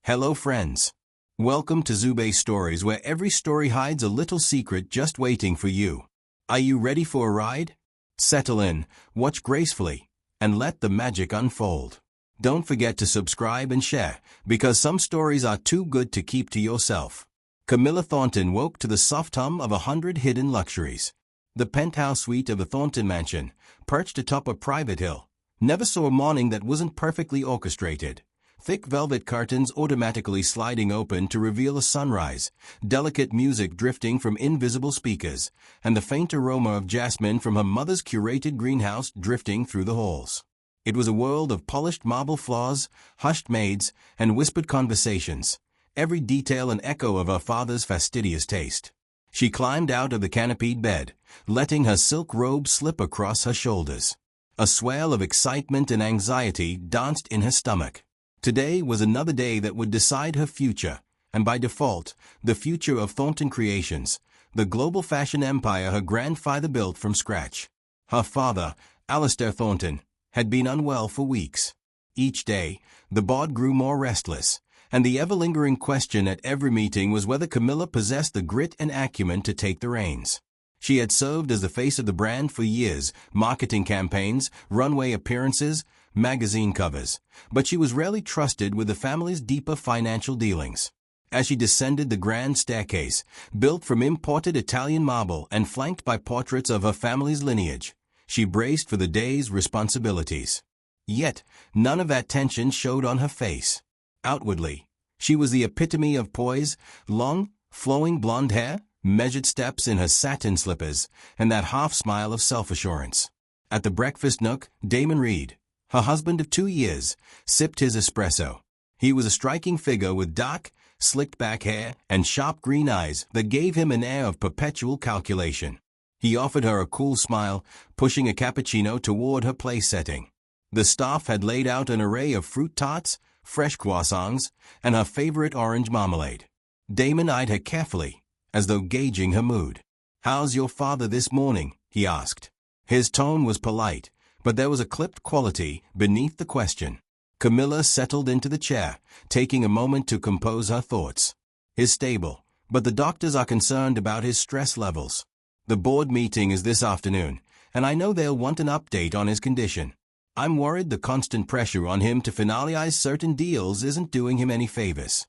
Hello friends. Welcome to ZUBE Stories, where every story hides a little secret just waiting for you. Are you ready for a ride? Settle in, watch gracefully, and let the magic unfold. Don't forget to subscribe and share, because some stories are too good to keep to yourself. Camilla Thornton woke to the soft hum of 100 hidden luxuries. The penthouse suite of the Thornton mansion, perched atop a private hill, never saw a morning that wasn't perfectly orchestrated. Thick velvet curtains automatically sliding open to reveal a sunrise, delicate music drifting from invisible speakers, and the faint aroma of jasmine from her mother's curated greenhouse drifting through the halls. It was a world of polished marble floors, hushed maids, and whispered conversations, every detail an echo of her father's fastidious taste. She climbed out of the canopied bed, letting her silk robe slip across her shoulders. A swell of excitement and anxiety danced in her stomach. Today was another day that would decide her future, and by default, the future of Thornton Creations, the global fashion empire her grandfather built from scratch. Her father, Alistair Thornton, had been unwell for weeks. Each day, the board grew more restless, and the ever-lingering question at every meeting was whether Camilla possessed the grit and acumen to take the reins. She had served as the face of the brand for years, marketing campaigns, runway appearances, magazine covers, but she was rarely trusted with the family's deeper financial dealings. As she descended the grand staircase, built from imported Italian marble and flanked by portraits of her family's lineage, she braced for the day's responsibilities. Yet, none of that tension showed on her face. Outwardly, she was the epitome of poise, long, flowing blonde hair, measured steps in her satin slippers, and that half-smile of self-assurance. At the breakfast nook, Damon Reed, her husband of 2 years, sipped his espresso. He was a striking figure with dark, slicked-back hair and sharp green eyes that gave him an air of perpetual calculation. He offered her a cool smile, pushing a cappuccino toward her place setting. The staff had laid out an array of fruit tarts, fresh croissants, and her favorite orange marmalade. Damon eyed her carefully, as though gauging her mood. "How's your father this morning?" he asked. His tone was polite, but there was a clipped quality beneath the question. Camilla settled into the chair, taking a moment to compose her thoughts. "He's stable, but the doctors are concerned about his stress levels. The board meeting is this afternoon, and I know they'll want an update on his condition. I'm worried the constant pressure on him to finalize certain deals isn't doing him any favors."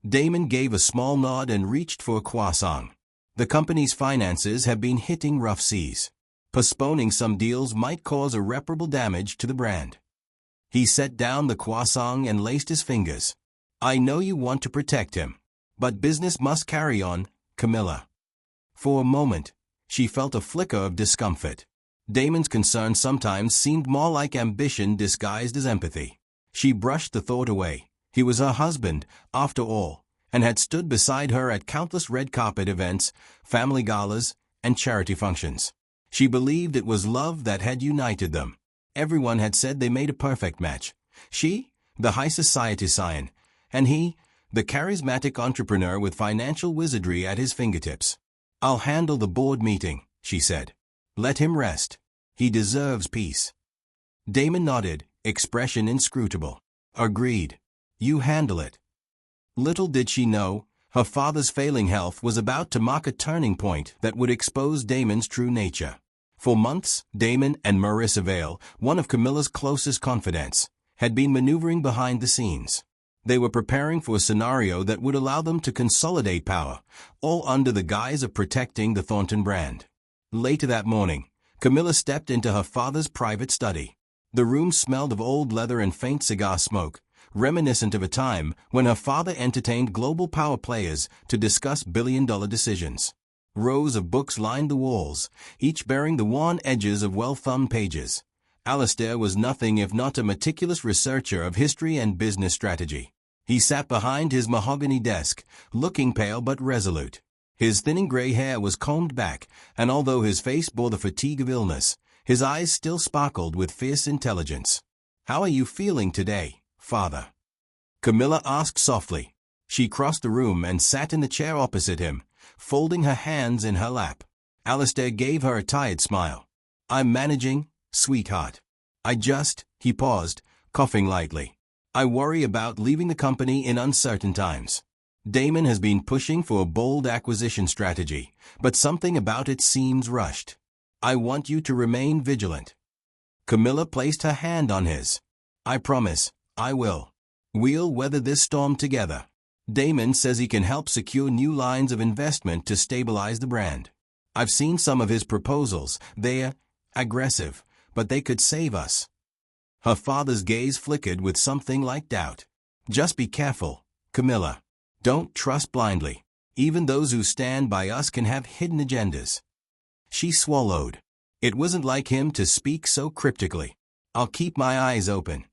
Damon gave a small nod and reached for a croissant. The company's finances have been hitting rough seas. Postponing some deals might cause irreparable damage to the brand. He set down the croissant and laced his fingers. "I know you want to protect him, but business must carry on, Camilla." For a moment, she felt a flicker of discomfort. Damon's concern sometimes seemed more like ambition disguised as empathy. She brushed the thought away. He was her husband, after all, and had stood beside her at countless red carpet events, family galas, and charity functions. She believed it was love that had united them. Everyone had said they made a perfect match. She, the high society scion, and he, the charismatic entrepreneur with financial wizardry at his fingertips. "I'll handle the board meeting," she said. "Let him rest. He deserves peace." Damon nodded, expression inscrutable. "Agreed. You handle it." Little did she know, her father's failing health was about to mark a turning point that would expose Damon's true nature. For months, Damon and Marissa Vale, one of Camilla's closest confidants, had been maneuvering behind the scenes. They were preparing for a scenario that would allow them to consolidate power, all under the guise of protecting the Thornton brand. Later that morning, Camilla stepped into her father's private study. The room smelled of old leather and faint cigar smoke, reminiscent of a time when her father entertained global power players to discuss billion-dollar decisions. Rows of books lined the walls, each bearing the worn edges of well-thumbed pages. Alistair was nothing if not a meticulous researcher of history and business strategy. He sat behind his mahogany desk, looking pale but resolute. His thinning gray hair was combed back, and although his face bore the fatigue of illness, his eyes still sparkled with fierce intelligence. "How are you feeling today, Father?" Camilla asked softly. She crossed the room and sat in the chair opposite him, folding her hands in her lap. Alistair gave her a tired smile. "I'm managing, sweetheart. He paused, coughing lightly. I worry about leaving the company in uncertain times. Damon has been pushing for a bold acquisition strategy, but something about it seems rushed. I want you to remain vigilant." Camilla placed her hand on his. "I promise, I will. We'll weather this storm together." Damon says he can help secure new lines of investment to stabilize the brand. "I've seen some of his proposals. They're aggressive, but they could save us." Her father's gaze flickered with something like doubt. "Just be careful, Camilla. Don't trust blindly. Even those who stand by us can have hidden agendas." She swallowed. It wasn't like him to speak so cryptically. "I'll keep my eyes open."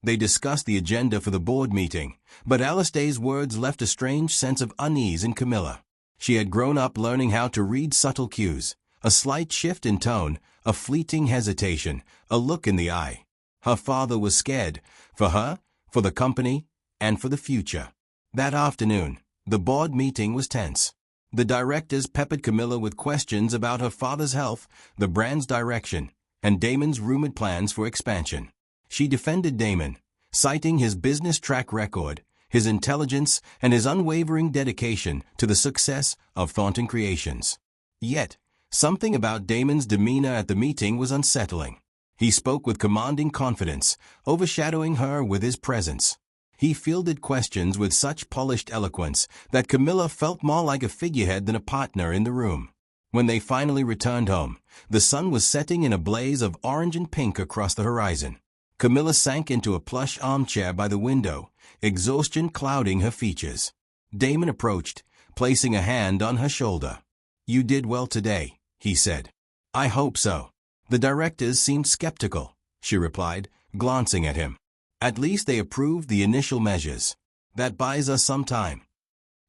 They discussed the agenda for the board meeting, but Alistair's words left a strange sense of unease in Camilla. She had grown up learning how to read subtle cues, a slight shift in tone, a fleeting hesitation, a look in the eye. Her father was scared, for her, for the company, and for the future. That afternoon, the board meeting was tense. The directors peppered Camilla with questions about her father's health, the brand's direction, and Damon's rumored plans for expansion. She defended Damon, citing his business track record, his intelligence, and his unwavering dedication to the success of Thornton Creations. Yet, something about Damon's demeanor at the meeting was unsettling. He spoke with commanding confidence, overshadowing her with his presence. He fielded questions with such polished eloquence that Camilla felt more like a figurehead than a partner in the room. When they finally returned home, the sun was setting in a blaze of orange and pink across the horizon. Camilla sank into a plush armchair by the window, exhaustion clouding her features. Damon approached, placing a hand on her shoulder. "You did well today," he said. "I hope so." The directors seemed skeptical, she replied, glancing at him. "At least they approved the initial measures. That buys us some time."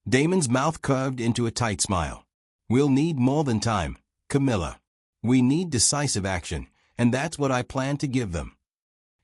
Damon's mouth curved into a tight smile. "We'll need more than time, Camilla. We need decisive action, and that's what I plan to give them."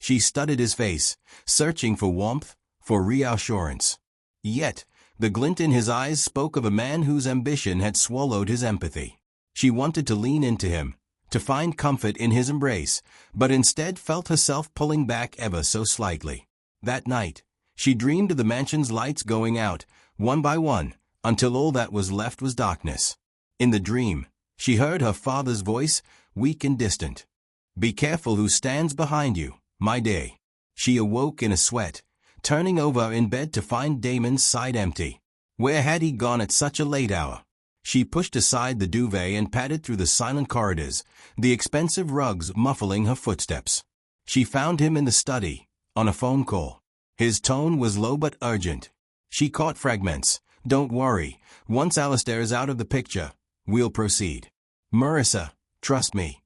She studied his face, searching for warmth, for reassurance. Yet, the glint in his eyes spoke of a man whose ambition had swallowed his empathy. She wanted to lean into him, to find comfort in his embrace, but instead felt herself pulling back ever so slightly. That night, she dreamed of the mansion's lights going out, one by one, until all that was left was darkness. In the dream, she heard her father's voice, weak and distant. "Be careful who stands behind you, my dear." She awoke in a sweat, turning over in bed to find Damon's side empty. Where had he gone at such a late hour? She pushed aside the duvet and padded through the silent corridors, the expensive rugs muffling her footsteps. She found him in the study, on a phone call. His tone was low but urgent. She caught fragments. "Don't worry, once Alistair is out of the picture, we'll proceed. Marissa, trust me."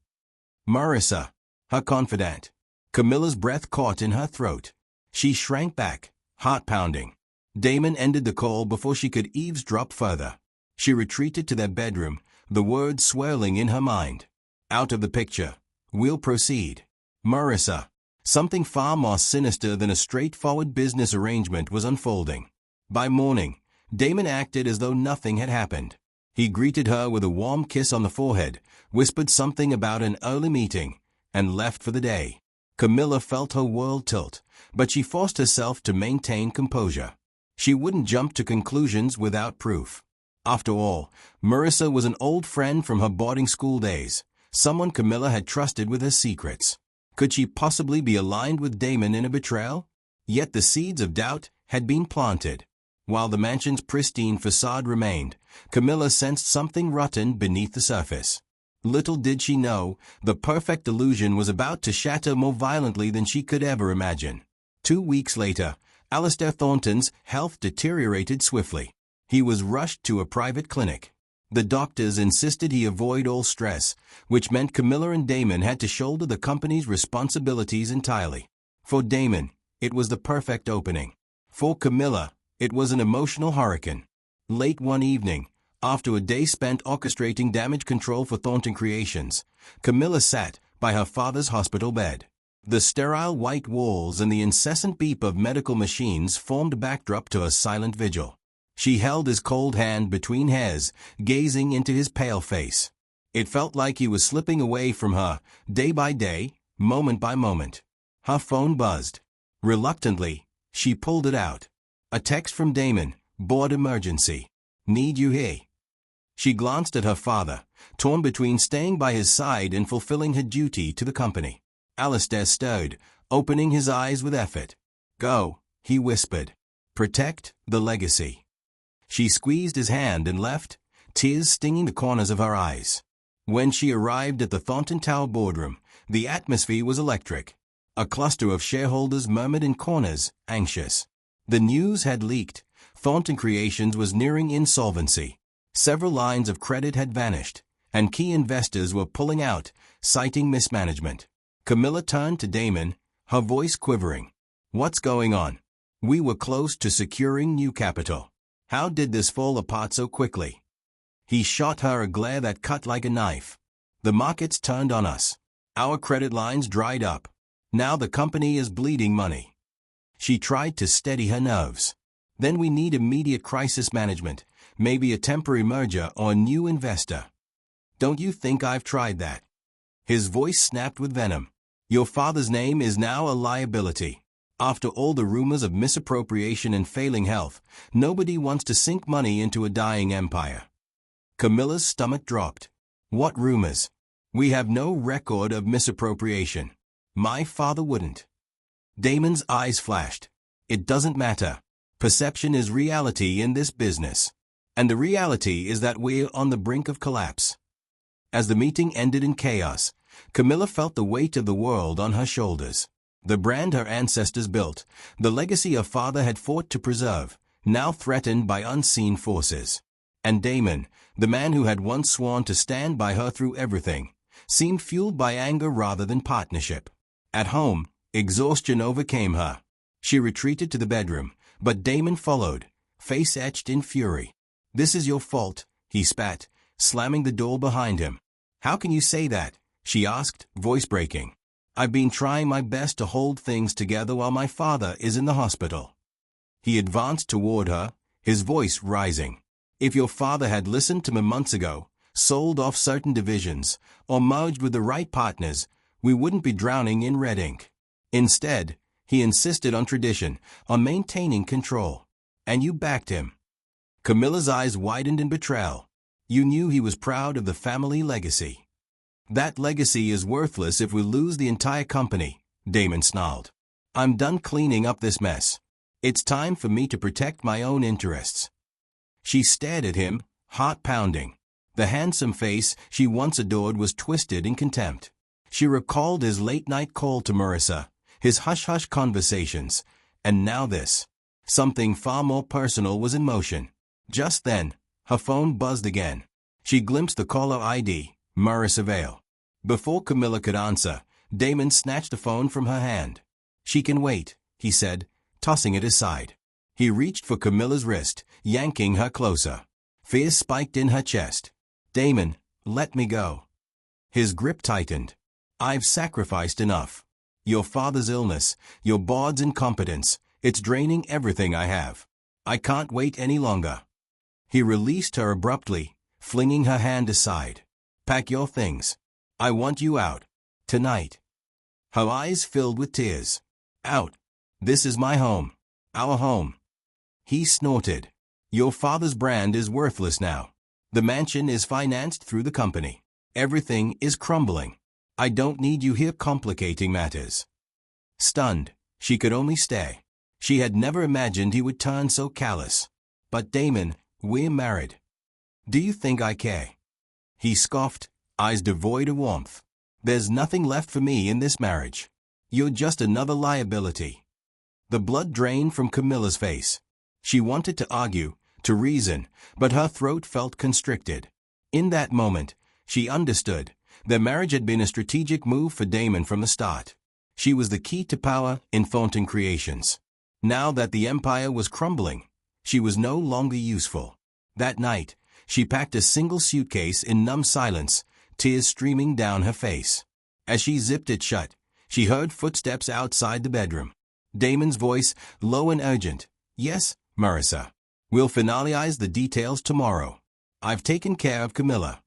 Marissa, her confidant. Camilla's breath caught in her throat. She shrank back, heart pounding. Damon ended the call before she could eavesdrop further. She retreated to their bedroom, the words swirling in her mind. "Out of the picture. We'll proceed. Marissa." Something far more sinister than a straightforward business arrangement was unfolding. By morning, Damon acted as though nothing had happened. He greeted her with a warm kiss on the forehead, whispered something about an early meeting, and left for the day. Camilla felt her world tilt, but she forced herself to maintain composure. She wouldn't jump to conclusions without proof. After all, Marissa was an old friend from her boarding school days, someone Camilla had trusted with her secrets. Could she possibly be aligned with Damon in a betrayal? Yet the seeds of doubt had been planted. While the mansion's pristine facade remained, Camilla sensed something rotten beneath the surface. Little did she know, the perfect illusion was about to shatter more violently than she could ever imagine. 2 weeks later, Alistair Thornton's health deteriorated swiftly. He was rushed to a private clinic. The doctors insisted he avoid all stress, which meant Camilla and Damon had to shoulder the company's responsibilities entirely. For Damon, it was the perfect opening. For Camilla, it was an emotional hurricane. Late one evening, after a day spent orchestrating damage control for Thornton Creations, Camilla sat by her father's hospital bed. The sterile white walls and the incessant beep of medical machines formed a backdrop to a silent vigil. She held his cold hand between hers, gazing into his pale face. It felt like he was slipping away from her, day by day, moment by moment. Her phone buzzed. Reluctantly, She pulled it out. A text from Damon, board emergency. Need you here. She glanced at her father, torn between staying by his side and fulfilling her duty to the company. Alistair stirred, opening his eyes with effort. Go, he whispered. Protect the legacy. She squeezed his hand and left, tears stinging the corners of her eyes. When she arrived at the Thornton Tower boardroom, the atmosphere was electric. A cluster of shareholders murmured in corners, anxious. The news had leaked. Thornton Creations was nearing insolvency. Several lines of credit had vanished, and key investors were pulling out, citing mismanagement. Camilla turned to Damon, her voice quivering. What's going on? We were close to securing new capital. How did this fall apart so quickly? He shot her a glare that cut like a knife. The markets turned on us. Our credit lines dried up. Now the company is bleeding money. She tried to steady her nerves. Then we need immediate crisis management, maybe a temporary merger or a new investor. Don't you think I've tried that? His voice snapped with venom. Your father's name is now a liability. After all the rumors of misappropriation and failing health, nobody wants to sink money into a dying empire. Camilla's stomach dropped. What rumors? We have no record of misappropriation. My father wouldn't. Damon's eyes flashed. It doesn't matter. Perception is reality in this business. And the reality is that we're on the brink of collapse. As the meeting ended in chaos, Camilla felt the weight of the world on her shoulders. The brand her ancestors built, the legacy her father had fought to preserve, now threatened by unseen forces. And Damon, the man who had once sworn to stand by her through everything, seemed fueled by anger rather than partnership. At home, exhaustion overcame her. She retreated to the bedroom, but Damon followed, face etched in fury. This is your fault, he spat, slamming the door behind him. How can you say that? She asked, voice breaking. I've been trying my best to hold things together while my father is in the hospital. He advanced toward her, his voice rising. If your father had listened to me months ago, sold off certain divisions, or merged with the right partners, we wouldn't be drowning in red ink. Instead, he insisted on tradition, on maintaining control. And you backed him. Camilla's eyes widened in betrayal. You knew he was proud of the family legacy. That legacy is worthless if we lose the entire company, Damon snarled. I'm done cleaning up this mess. It's time for me to protect my own interests. She stared at him, heart pounding. The handsome face she once adored was twisted in contempt. She recalled his late-night call to Marissa, his hush-hush conversations, and now this. Something far more personal was in motion. Just then, her phone buzzed again. She glimpsed the caller ID, Marissa Vale. Before Camilla could answer, Damon snatched the phone from her hand. She can wait, he said, tossing it aside. He reached for Camilla's wrist, yanking her closer. Fear spiked in her chest. Damon, let me go. His grip tightened. I've sacrificed enough. Your father's illness, your board's incompetence, it's draining everything I have. I can't wait any longer. He released her abruptly, flinging her hand aside. Pack your things. I want you out. Tonight. Her eyes filled with tears. Out. This is my home. Our home. He snorted. Your father's brand is worthless now. The mansion is financed through the company. Everything is crumbling. I don't need you here complicating matters. Stunned, she could only stare. She had never imagined he would turn so callous. But Damon, we're married. Do you think I care? He scoffed, eyes devoid of warmth. There's nothing left for me in this marriage. You're just another liability. The blood drained from Camilla's face. She wanted to argue, to reason, but her throat felt constricted. In that moment, she understood. Their marriage had been a strategic move for Damon from the start. She was the key to power in Thornton Creations. Now that the empire was crumbling, she was no longer useful. That night, she packed a single suitcase in numb silence, tears streaming down her face. As she zipped it shut, she heard footsteps outside the bedroom. Damon's voice, low and urgent. Yes, Marissa. We'll finalize the details tomorrow. I've taken care of Camilla.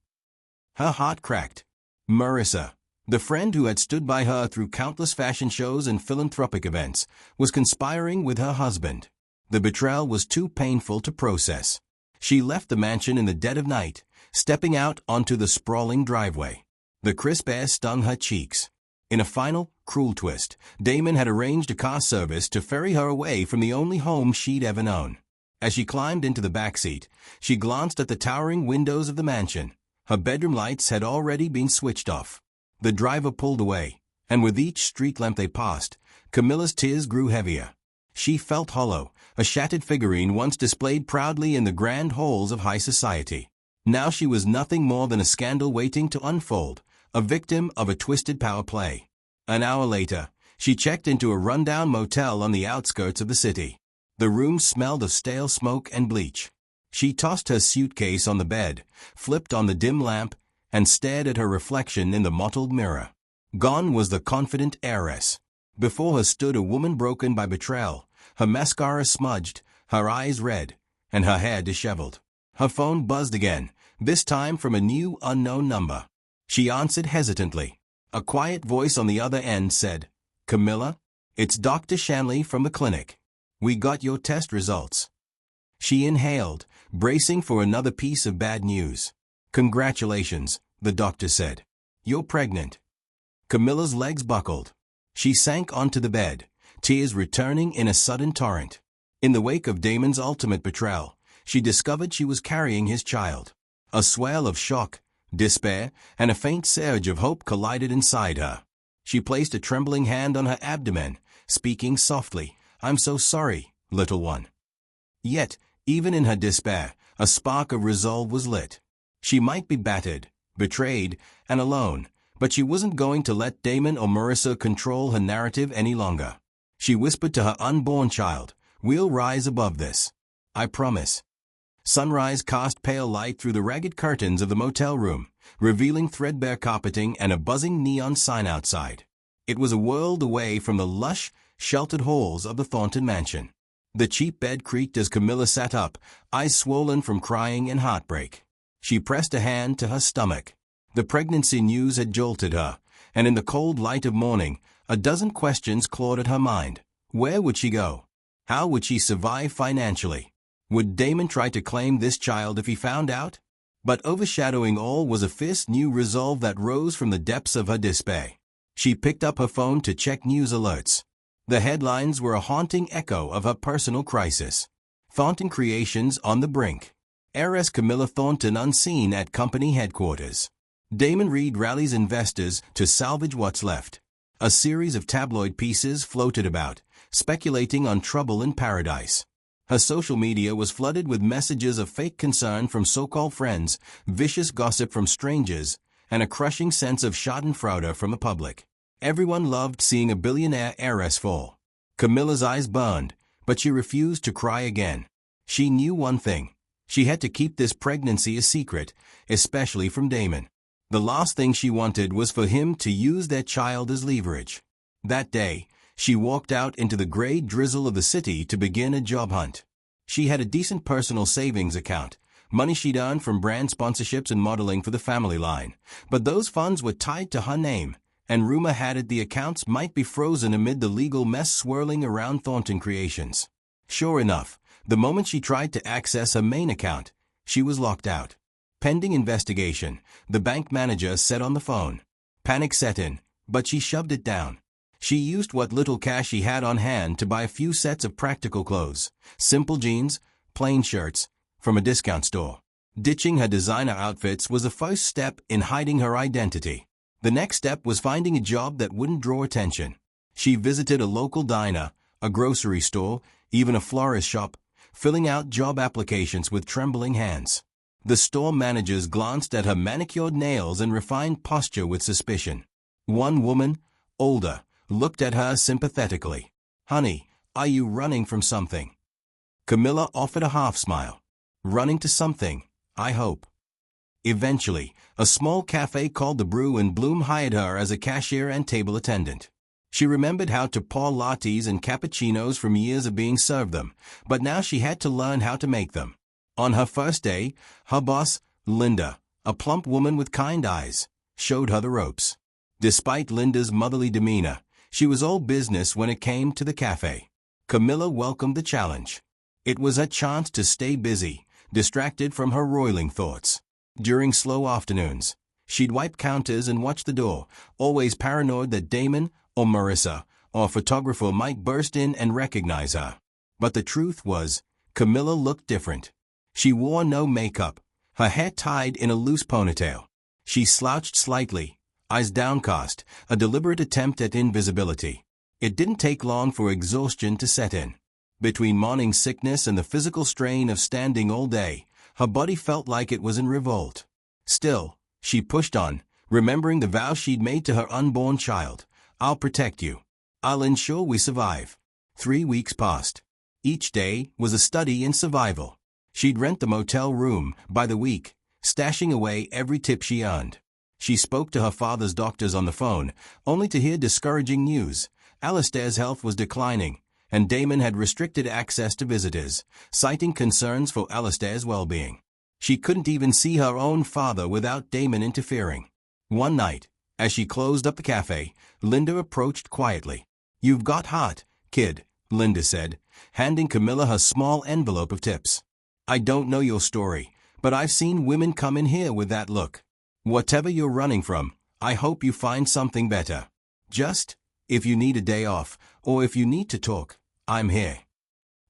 Her heart cracked. Marissa, The friend who had stood by her through countless fashion shows and philanthropic events was conspiring with her husband. The betrayal was too painful to process. She left the mansion in the dead of night, stepping out onto the sprawling driveway. The crisp air stung her cheeks. In a final, cruel twist, Damon had arranged a car service to ferry her away from the only home she'd ever known. As she climbed into the back seat, she glanced at the towering windows of the mansion. Her bedroom lights had already been switched off. The driver pulled away, and with each street lamp they passed, Camilla's tears grew heavier. She felt hollow, a shattered figurine once displayed proudly in the grand halls of high society. Now she was nothing more than a scandal waiting to unfold, a victim of a twisted power play. An hour later, she checked into a rundown motel on the outskirts of the city. The room smelled of stale smoke and bleach. She tossed her suitcase on the bed, flipped on the dim lamp, and stared at her reflection in the mottled mirror. Gone was the confident heiress. Before her stood a woman broken by betrayal, her mascara smudged, her eyes red, and her hair disheveled. Her phone buzzed again, this time from a new unknown number. She answered hesitantly. A quiet voice on the other end said, "Camilla? It's Dr. Shanley from the clinic. We got your test results." She inhaled, bracing for another piece of bad news. "Congratulations," the doctor said. "You're pregnant." Camilla's legs buckled. She sank onto the bed, tears returning in a sudden torrent. In the wake of Damon's ultimate betrayal, she discovered she was carrying his child. A swell of shock, despair, and a faint surge of hope collided inside her. She placed a trembling hand on her abdomen, speaking softly, "I'm so sorry, little one." Yet, even in her despair, a spark of resolve was lit. She might be battered, betrayed, and alone, but she wasn't going to let Damon or Marissa control her narrative any longer. She whispered to her unborn child, "We'll rise above this. I promise." Sunrise cast pale light through the ragged curtains of the motel room, revealing threadbare carpeting and a buzzing neon sign outside. It was a world away from the lush, sheltered halls of the Thornton mansion. The cheap bed creaked as Camilla sat up, eyes swollen from crying and heartbreak. She pressed a hand to her stomach. The pregnancy news had jolted her, and in the cold light of morning, a dozen questions clawed at her mind. Where would she go? How would she survive financially? Would Damon try to claim this child if he found out? But overshadowing all was a fierce new resolve that rose from the depths of her despair. She picked up her phone to check news alerts. The headlines were a haunting echo of her personal crisis. Thornton Creations on the brink. Heiress Camilla Thornton unseen at company headquarters. Damon Reed rallies investors to salvage what's left. A series of tabloid pieces floated about, speculating on trouble in paradise. Her social media was flooded with messages of fake concern from so-called friends, vicious gossip from strangers, and a crushing sense of schadenfreude from the public. Everyone loved seeing a billionaire heiress fall. Camilla's eyes burned, but she refused to cry again. She knew one thing. She had to keep this pregnancy a secret, especially from Damon. The last thing she wanted was for him to use their child as leverage. That day, she walked out into the gray drizzle of the city to begin a job hunt. She had a decent personal savings account, money she'd earned from brand sponsorships and modeling for the family line, but those funds were tied to her name, and rumor had it the accounts might be frozen amid the legal mess swirling around Thornton Creations. Sure enough, the moment she tried to access her main account, she was locked out. Pending investigation, the bank manager said on the phone. Panic set in, but she shoved it down. She used what little cash she had on hand to buy a few sets of practical clothes, simple jeans, plain shirts, from a discount store. Ditching her designer outfits was the first step in hiding her identity. The next step was finding a job that wouldn't draw attention. She visited a local diner, a grocery store, even a florist shop, filling out job applications with trembling hands. The store managers glanced at her manicured nails and refined posture with suspicion. One woman, older, looked at her sympathetically. "Honey, are you running from something?" Camilla offered a half-smile. "Running to something, I hope." Eventually, a small cafe called The Brew in Bloom hired her as a cashier and table attendant. She remembered how to pour lattes and cappuccinos from years of being served them, but now she had to learn how to make them. On her first day, her boss, Linda, a plump woman with kind eyes, showed her the ropes. Despite Linda's motherly demeanor, she was all business when it came to the cafe. Camilla welcomed the challenge. It was a chance to stay busy, distracted from her roiling thoughts. During slow afternoons, she'd wipe counters and watch the door, always paranoid that Damon, or Marissa, or a photographer might burst in and recognize her. But the truth was, Camilla looked different. She wore no makeup, her hair tied in a loose ponytail. She slouched slightly, eyes downcast, a deliberate attempt at invisibility. It didn't take long for exhaustion to set in. Between morning sickness and the physical strain of standing all day, her body felt like it was in revolt. Still, she pushed on, remembering the vow she'd made to her unborn child. "I'll protect you. I'll ensure we survive." 3 weeks passed. Each day was a study in survival. She'd rent the motel room by the week, stashing away every tip she earned. She spoke to her father's doctors on the phone, only to hear discouraging news. Alistair's health was declining, and Damon had restricted access to visitors, citing concerns for Alistair's well-being. She couldn't even see her own father without Damon interfering. One night, as she closed up the cafe, Linda approached quietly. "You've got heart, kid," Linda said, handing Camilla her small envelope of tips. "I don't know your story, but I've seen women come in here with that look. Whatever you're running from, I hope you find something better. Just, if you need a day off, or if you need to talk, I'm here."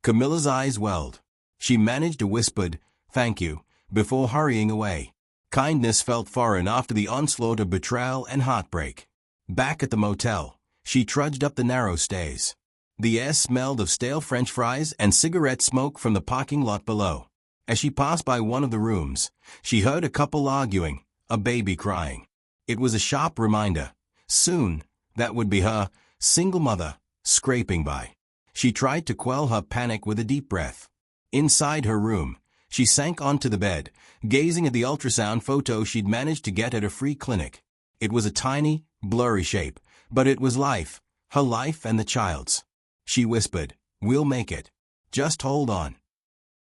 Camilla's eyes welled. She managed a whispered, "Thank you," before hurrying away. Kindness felt foreign after the onslaught of betrayal and heartbreak. Back at the motel, she trudged up the narrow stairs. The air smelled of stale French fries and cigarette smoke from the parking lot below. As she passed by one of the rooms, she heard a couple arguing, a baby crying. It was a sharp reminder. Soon, that would be her, single mother, scraping by. She tried to quell her panic with a deep breath. Inside her room, she sank onto the bed, gazing at the ultrasound photo she'd managed to get at a free clinic. It was a tiny, blurry shape, but it was life, her life and the child's. She whispered, "We'll make it. Just hold on."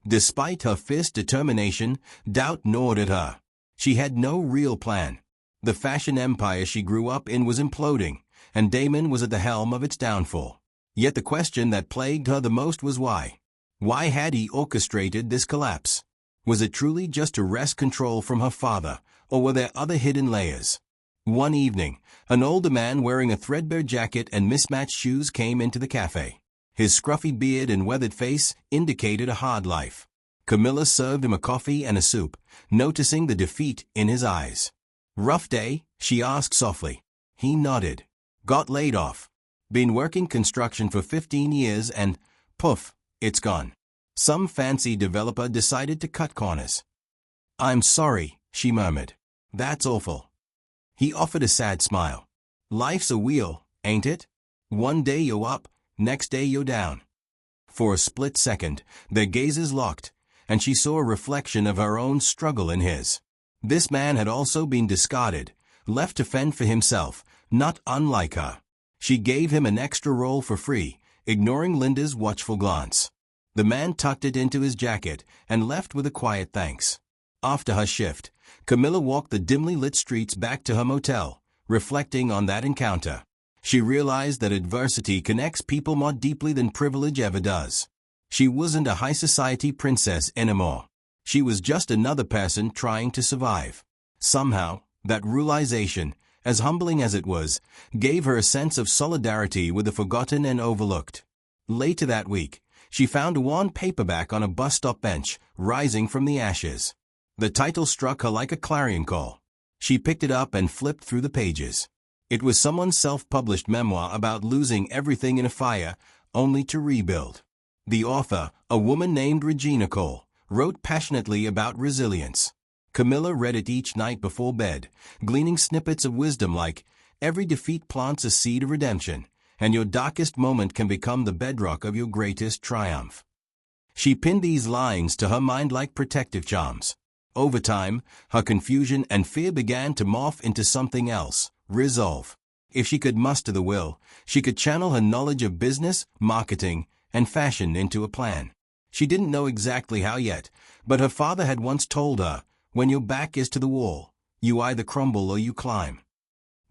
Despite her fierce determination, doubt gnawed at her. She had no real plan. The fashion empire she grew up in was imploding, and Damon was at the helm of its downfall. Yet the question that plagued her the most was why. Why had he orchestrated this collapse? Was it truly just to wrest control from her father, or were there other hidden layers? One evening, an older man wearing a threadbare jacket and mismatched shoes came into the cafe. His scruffy beard and weathered face indicated a hard life. Camilla served him a coffee and a soup, noticing the defeat in his eyes. "Rough day?" she asked softly. He nodded. "Got laid off. Been working construction for 15 years and, poof, it's gone. Some fancy developer decided to cut corners." "I'm sorry," she murmured. "That's awful." He offered a sad smile. "Life's a wheel, ain't it? One day you're up, next day you're down." For a split second, their gazes locked, and she saw a reflection of her own struggle in his. This man had also been discarded, left to fend for himself, not unlike her. She gave him an extra roll for free, ignoring Linda's watchful glance. The man tucked it into his jacket and left with a quiet thanks. After her shift, Camilla walked the dimly lit streets back to her motel, reflecting on that encounter. She realized that adversity connects people more deeply than privilege ever does. She wasn't a high society princess anymore. She was just another person trying to survive. Somehow, that realization, as humbling as it was, gave her a sense of solidarity with the forgotten and overlooked. Later that week, she found a worn paperback on a bus stop bench, rising from the ashes. The title struck her like a clarion call. She picked it up and flipped through the pages. It was someone's self-published memoir about losing everything in a fire, only to rebuild. The author, a woman named Regina Cole, wrote passionately about resilience. Camilla read it each night before bed, gleaning snippets of wisdom like, "Every defeat plants a seed of redemption, and your darkest moment can become the bedrock of your greatest triumph." She pinned these lines to her mind like protective charms. Over time, her confusion and fear began to morph into something else, resolve. If she could muster the will, she could channel her knowledge of business, marketing, and fashion into a plan. She didn't know exactly how yet, but her father had once told her, "When your back is to the wall, you either crumble or you climb."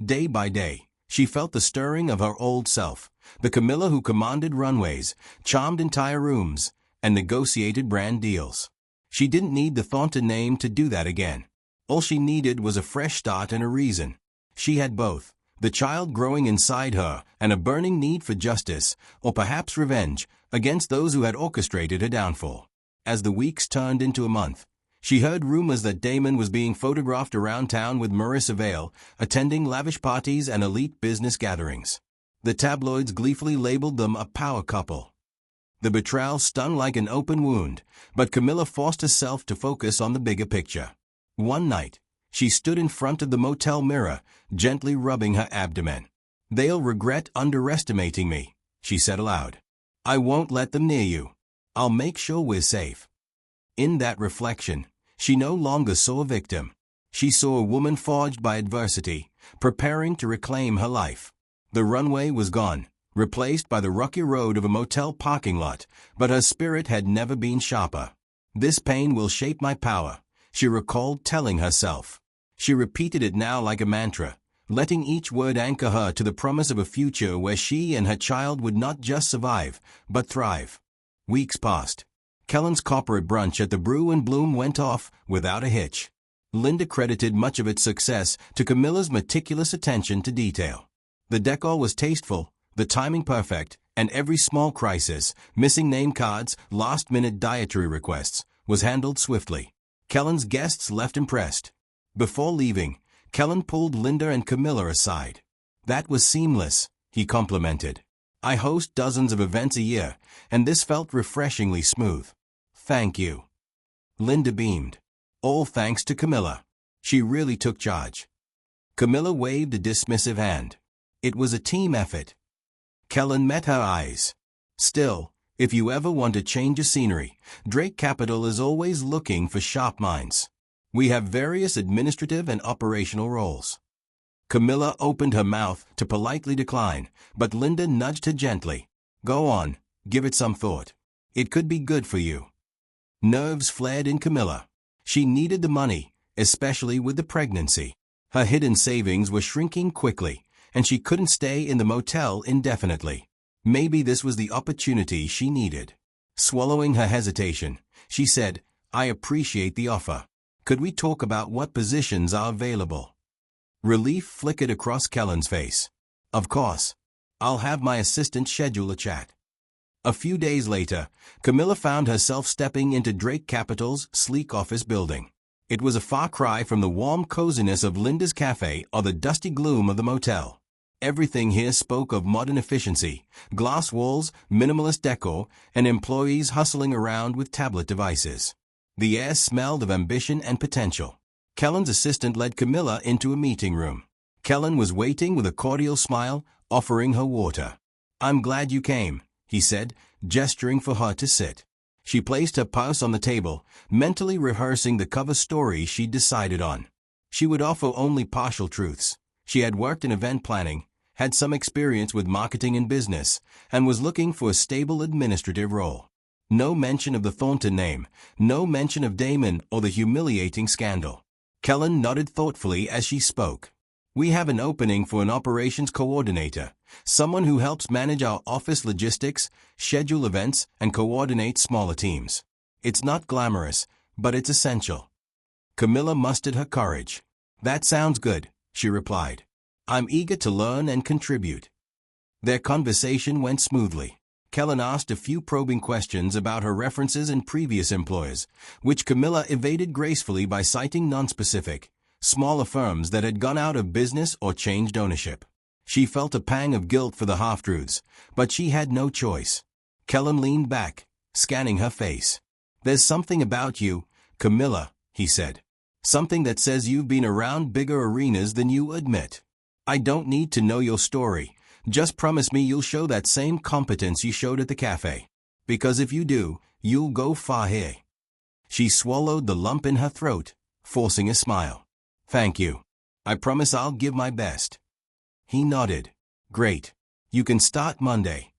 Day by day, she felt the stirring of her old self, the Camilla who commanded runways, charmed entire rooms, and negotiated brand deals. She didn't need the Thornton name to do that again. All she needed was a fresh start and a reason. She had both, the child growing inside her and a burning need for justice, or perhaps revenge, against those who had orchestrated her downfall. As the weeks turned into a month, she heard rumors that Damon was being photographed around town with Marissa Vale, attending lavish parties and elite business gatherings. The tabloids gleefully labeled them a power couple. The betrayal stung like an open wound, but Camilla forced herself to focus on the bigger picture. One night, she stood in front of the motel mirror, gently rubbing her abdomen. "They'll regret underestimating me," she said aloud. "I won't let them near you. I'll make sure we're safe." In that reflection, she no longer saw a victim. She saw a woman forged by adversity, preparing to reclaim her life. The runway was gone, replaced by the rocky road of a motel parking lot, but her spirit had never been sharper. "This pain will shape my power," she recalled telling herself. She repeated it now like a mantra, letting each word anchor her to the promise of a future where she and her child would not just survive, but thrive. Weeks passed. Kellen's corporate brunch at the Brew and Bloom went off without a hitch. Linda credited much of its success to Camilla's meticulous attention to detail. The decor was tasteful, the timing perfect, and every small crisis, missing name cards, last-minute dietary requests, was handled swiftly. Kellen's guests left impressed. Before leaving, Kellen pulled Linda and Camilla aside. "That was seamless," he complimented. "I host dozens of events a year, and this felt refreshingly smooth." "Thank you." Linda beamed. "All thanks to Camilla. She really took charge." Camilla waved a dismissive hand. "It was a team effort." Kellen met her eyes. "Still, if you ever want to change of scenery, Drake Capital is always looking for sharp minds. We have various administrative and operational roles." Camilla opened her mouth to politely decline, but Linda nudged her gently. "Go on, give it some thought. It could be good for you." Nerves flared in Camilla. She needed the money, especially with the pregnancy. Her hidden savings were shrinking quickly, and she couldn't stay in the motel indefinitely. Maybe this was the opportunity she needed. Swallowing her hesitation, she said, "I appreciate the offer. Could we talk about what positions are available?" Relief flickered across Kellen's face. "Of course. I'll have my assistant schedule a chat." A few days later, Camilla found herself stepping into Drake Capital's sleek office building. It was a far cry from the warm coziness of Linda's cafe or the dusty gloom of the motel. Everything here spoke of modern efficiency, glass walls, minimalist decor, and employees hustling around with tablet devices. The air smelled of ambition and potential. Kellen's assistant led Camilla into a meeting room. Kellen was waiting with a cordial smile, offering her water. "I'm glad you came," he said, gesturing for her to sit. She placed her purse on the table, mentally rehearsing the cover story she'd decided on. She would offer only partial truths. She had worked in event planning, had some experience with marketing and business, and was looking for a stable administrative role. No mention of the Thornton name, no mention of Damon or the humiliating scandal. Kellen nodded thoughtfully as she spoke. "We have an opening for an operations coordinator, someone who helps manage our office logistics, schedule events, and coordinate smaller teams. It's not glamorous, but it's essential." Camilla mustered her courage. "That sounds good," she replied. "I'm eager to learn and contribute." Their conversation went smoothly. Kellen asked a few probing questions about her references and previous employers, which Camilla evaded gracefully by citing nonspecific, smaller firms that had gone out of business or changed ownership. She felt a pang of guilt for the half-truths, but she had no choice. Kellen leaned back, scanning her face. "There's something about you, Camilla," he said. "Something that says you've been around bigger arenas than you admit. I don't need to know your story. Just promise me you'll show that same competence you showed at the cafe. Because if you do, you'll go far here." She swallowed the lump in her throat, forcing a smile. "Thank you. I promise I'll give my best." He nodded. "Great. You can start Monday."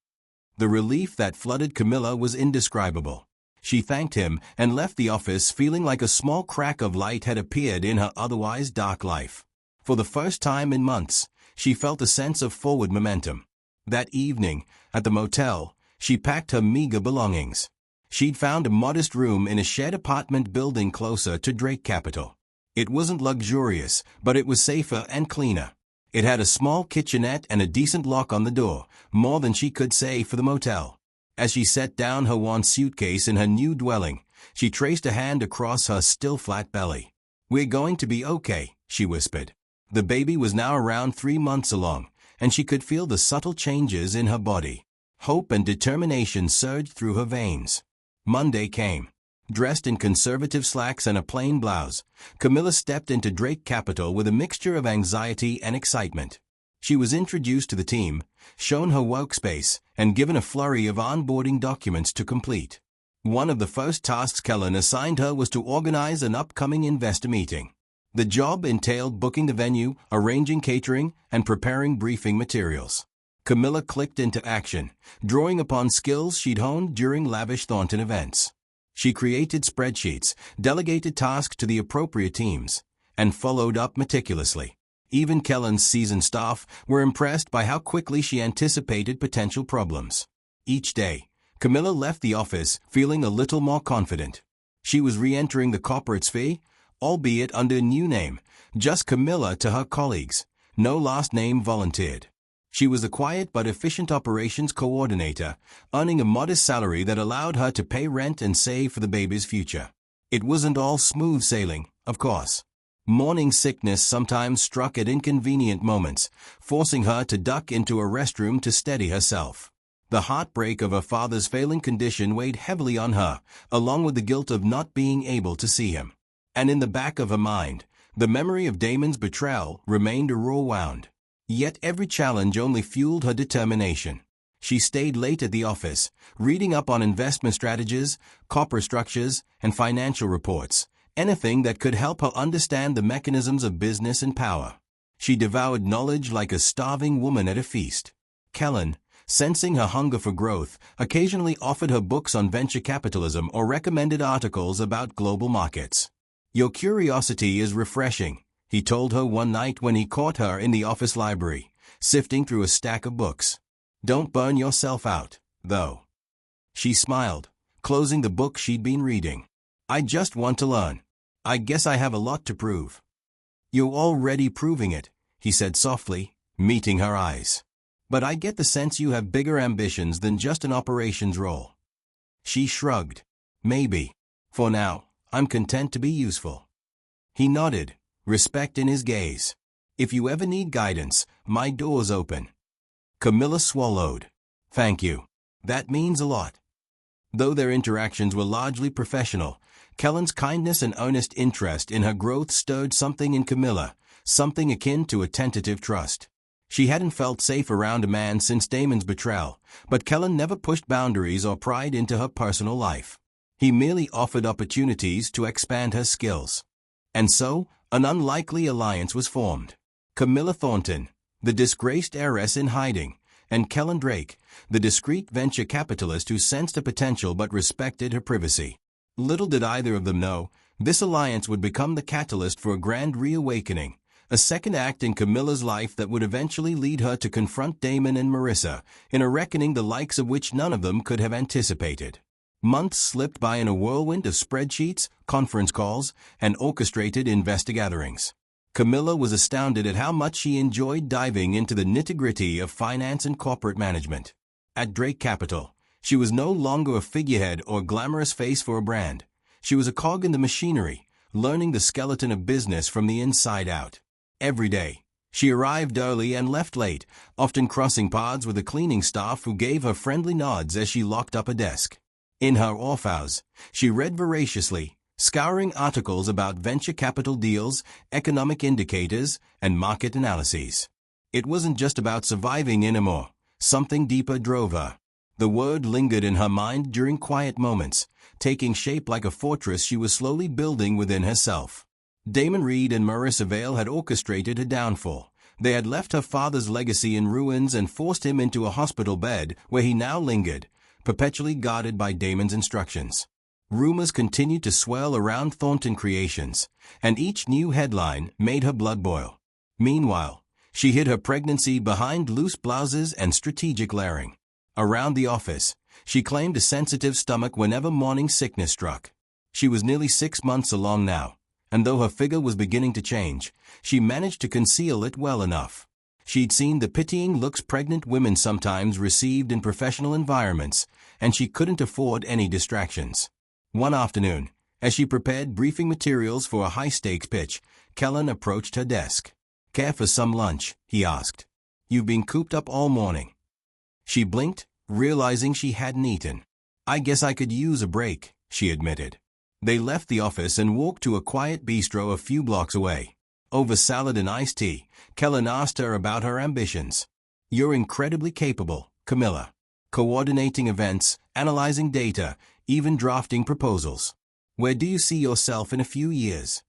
The relief that flooded Camilla was indescribable. She thanked him and left the office feeling like a small crack of light had appeared in her otherwise dark life. For the first time in months, she felt a sense of forward momentum. That evening, at the motel, she packed her meager belongings. She'd found a modest room in a shared apartment building closer to Drake Capital. It wasn't luxurious, but it was safer and cleaner. It had a small kitchenette and a decent lock on the door, more than she could say for the motel. As she set down her worn suitcase in her new dwelling, she traced a hand across her still flat belly. "We're going to be okay," she whispered. The baby was now around 3 months along, and she could feel the subtle changes in her body. Hope and determination surged through her veins. Monday came. Dressed in conservative slacks and a plain blouse, Camilla stepped into Drake Capital with a mixture of anxiety and excitement. She was introduced to the team, shown her workspace, and given a flurry of onboarding documents to complete. One of the first tasks Kellen assigned her was to organize an upcoming investor meeting. The job entailed booking the venue, arranging catering, and preparing briefing materials. Camilla clicked into action, drawing upon skills she'd honed during lavish Thornton events. She created spreadsheets, delegated tasks to the appropriate teams, and followed up meticulously. Even Kellen's seasoned staff were impressed by how quickly she anticipated potential problems. Each day, Camilla left the office feeling a little more confident. She was re-entering the corporate sphere, albeit under a new name, just Camilla to her colleagues. No last name volunteered. She was a quiet but efficient operations coordinator, earning a modest salary that allowed her to pay rent and save for the baby's future. It wasn't all smooth sailing, of course. Morning sickness sometimes struck at inconvenient moments, forcing her to duck into a restroom to steady herself. The heartbreak of her father's failing condition weighed heavily on her, along with the guilt of not being able to see him. And in the back of her mind, the memory of Damon's betrayal remained a raw wound. Yet every challenge only fueled her determination. She stayed late at the office, reading up on investment strategies, corporate structures, and financial reports, anything that could help her understand the mechanisms of business and power. She devoured knowledge like a starving woman at a feast. Kellen, sensing her hunger for growth, occasionally offered her books on venture capitalism or recommended articles about global markets. "Your curiosity is refreshing," he told her one night when he caught her in the office library, sifting through a stack of books. "Don't burn yourself out, though." She smiled, closing the book she'd been reading. "I just want to learn. I guess I have a lot to prove." "You're already proving it," he said softly, meeting her eyes. "But I get the sense you have bigger ambitions than just an operations role." She shrugged. "Maybe. For now, I'm content to be useful." He nodded, respect in his gaze. "If you ever need guidance, my door's open." Camilla swallowed. "Thank you. That means a lot." Though their interactions were largely professional, Kellen's kindness and earnest interest in her growth stirred something in Camilla, something akin to a tentative trust. She hadn't felt safe around a man since Damon's betrayal, but Kellen never pushed boundaries or pried into her personal life. He merely offered opportunities to expand her skills. And so, an unlikely alliance was formed. Camilla Thornton, the disgraced heiress in hiding, and Kellen Drake, the discreet venture capitalist who sensed a potential but respected her privacy. Little did either of them know, this alliance would become the catalyst for a grand reawakening, a second act in Camilla's life that would eventually lead her to confront Damon and Marissa, in a reckoning the likes of which none of them could have anticipated. Months slipped by in a whirlwind of spreadsheets, conference calls, and orchestrated investor gatherings. Camilla was astounded at how much she enjoyed diving into the nitty-gritty of finance and corporate management. At Drake Capital, she was no longer a figurehead or glamorous face for a brand. She was a cog in the machinery, learning the skeleton of business from the inside out. Every day, she arrived early and left late, often crossing paths with the cleaning staff who gave her friendly nods as she locked up a desk. In her off hours, she read voraciously, scouring articles about venture capital deals, economic indicators, and market analyses. It wasn't just about surviving anymore. Something deeper drove her. The word lingered in her mind during quiet moments, taking shape like a fortress she was slowly building within herself. Damon Reed and Marissa Vale had orchestrated her downfall. They had left her father's legacy in ruins and forced him into a hospital bed where he now lingered, perpetually guarded by Damon's instructions. Rumors continued to swirl around Thornton Creations, and each new headline made her blood boil. Meanwhile, she hid her pregnancy behind loose blouses and strategic layering. Around the office, she claimed a sensitive stomach whenever morning sickness struck. She was nearly 6 months along now, and though her figure was beginning to change, she managed to conceal it well enough. She'd seen the pitying looks pregnant women sometimes received in professional environments, and she couldn't afford any distractions. One afternoon, as she prepared briefing materials for a high-stakes pitch, Kellen approached her desk. "Care for some lunch?" he asked. "You've been cooped up all morning." She blinked, realizing she hadn't eaten. "I guess I could use a break," she admitted. They left the office and walked to a quiet bistro a few blocks away. Over salad and iced tea, Kellen asked her about her ambitions. "You're incredibly capable, Camilla. Coordinating events, analyzing data, even drafting proposals. Where do you see yourself in a few years?"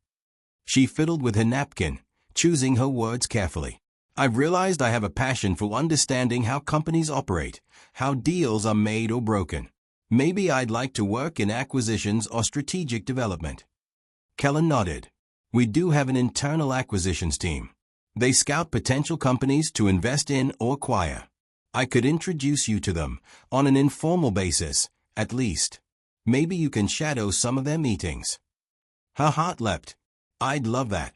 She fiddled with her napkin, choosing her words carefully. "I've realized I have a passion for understanding how companies operate, how deals are made or broken. Maybe I'd like to work in acquisitions or strategic development." Kellen nodded. "We do have an internal acquisitions team. They scout potential companies to invest in or acquire. I could introduce you to them, on an informal basis, at least. Maybe you can shadow some of their meetings." Her heart leapt. "I'd love that."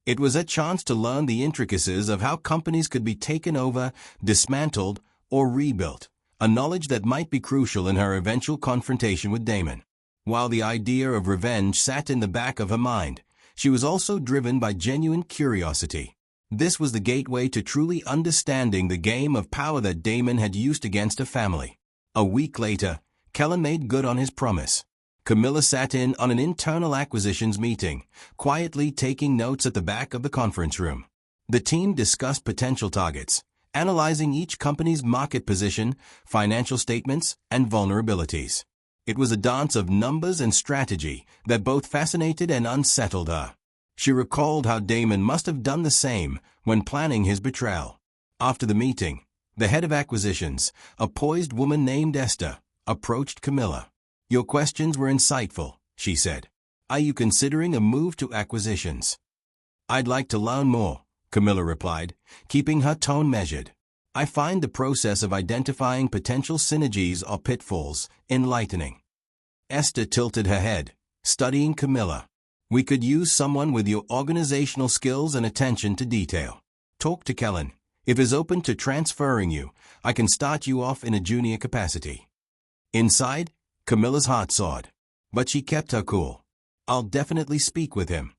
It was a chance to learn the intricacies of how companies could be taken over, dismantled, or rebuilt, a knowledge that might be crucial in her eventual confrontation with Damon. While the idea of revenge sat in the back of her mind, she was also driven by genuine curiosity. This was the gateway to truly understanding the game of power that Damon had used against her family. A week later, Kellen made good on his promise. Camilla sat in on an internal acquisitions meeting, quietly taking notes at the back of the conference room. The team discussed potential targets, analyzing each company's market position, financial statements, and vulnerabilities. It was a dance of numbers and strategy that both fascinated and unsettled her. She recalled how Damon must have done the same when planning his betrayal. After the meeting, the head of acquisitions, a poised woman named Esther, approached Camilla. "Your questions were insightful," she said. "Are you considering a move to acquisitions?" "I'd like to learn more," Camilla replied, keeping her tone measured. "I find the process of identifying potential synergies or pitfalls enlightening." Esther tilted her head, studying Camilla. "We could use someone with your organizational skills and attention to detail. Talk to Kellen. If he's open to transferring you, I can start you off in a junior capacity." Inside, Camilla's heart soared, but she kept her cool. "I'll definitely speak with him."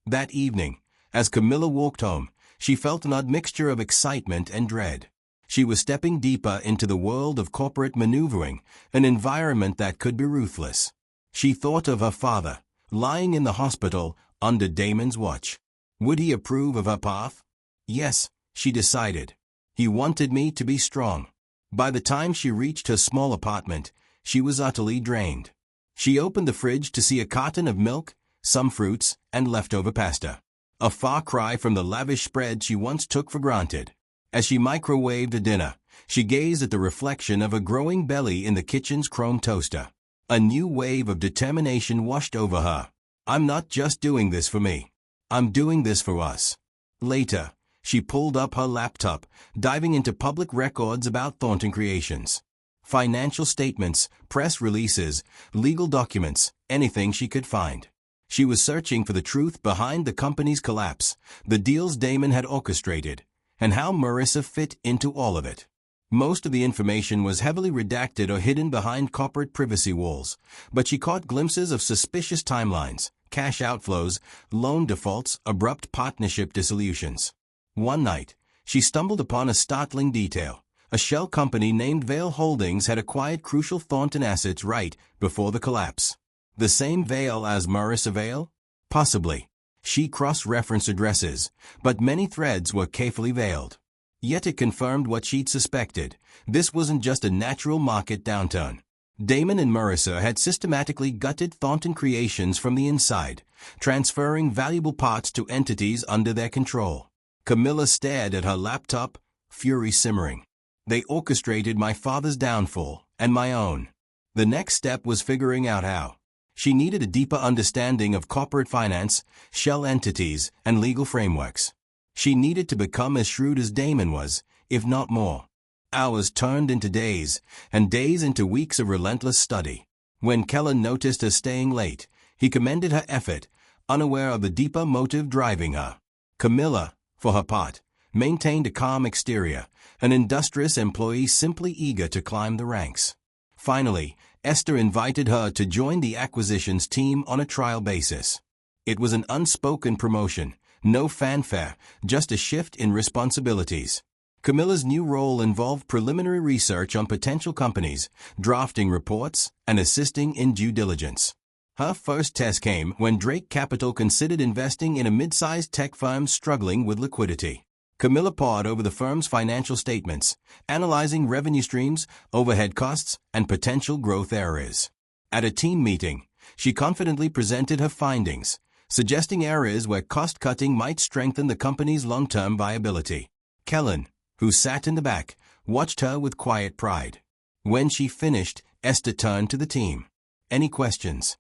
That evening, as Camilla walked home, she felt an odd mixture of excitement and dread. She was stepping deeper into the world of corporate maneuvering, an environment that could be ruthless. She thought of her father, lying in the hospital under Damon's watch. Would he approve of her path? Yes, she decided. He wanted me to be strong. By the time she reached her small apartment, she was utterly drained. She opened the fridge to see a carton of milk, some fruits, and leftover pasta. A far cry from the lavish spread she once took for granted. As she microwaved a dinner, she gazed at the reflection of a growing belly in the kitchen's chrome toaster. A new wave of determination washed over her. "I'm not just doing this for me. I'm doing this for us." Later, she pulled up her laptop, diving into public records about Thornton Creations. Financial statements, press releases, legal documents, anything she could find. She was searching for the truth behind the company's collapse, the deals Damon had orchestrated, and how Marissa fit into all of it. Most of the information was heavily redacted or hidden behind corporate privacy walls, but she caught glimpses of suspicious timelines, cash outflows, loan defaults, abrupt partnership dissolutions. One night, she stumbled upon a startling detail. A shell company named Vale Holdings had acquired crucial Thornton assets right before the collapse. The same Vale as Marissa Vale? Possibly. She cross-referenced addresses, but many threads were carefully veiled. Yet it confirmed what she'd suspected. This wasn't just a natural market downturn. Damon and Marissa had systematically gutted Thornton Creations from the inside, transferring valuable parts to entities under their control. Camilla stared at her laptop, fury simmering. "They orchestrated my father's downfall, and my own." The next step was figuring out how. She needed a deeper understanding of corporate finance, shell entities, and legal frameworks. She needed to become as shrewd as Damon was, if not more. Hours turned into days, and days into weeks of relentless study. When Kellen noticed her staying late, he commended her effort, unaware of the deeper motive driving her. Camilla, for her part, maintained a calm exterior, an industrious employee simply eager to climb the ranks. Finally, Esther invited her to join the acquisitions team on a trial basis. It was an unspoken promotion, no fanfare, just a shift in responsibilities. Camilla's new role involved preliminary research on potential companies, drafting reports, and assisting in due diligence. Her first test came when Drake Capital considered investing in a mid-sized tech firm struggling with liquidity. Camilla pored over the firm's financial statements, analyzing revenue streams, overhead costs, and potential growth areas. At a team meeting, she confidently presented her findings, suggesting areas where cost-cutting might strengthen the company's long-term viability. Kellen, who sat in the back, watched her with quiet pride. When she finished, Esther turned to the team. "Any questions?"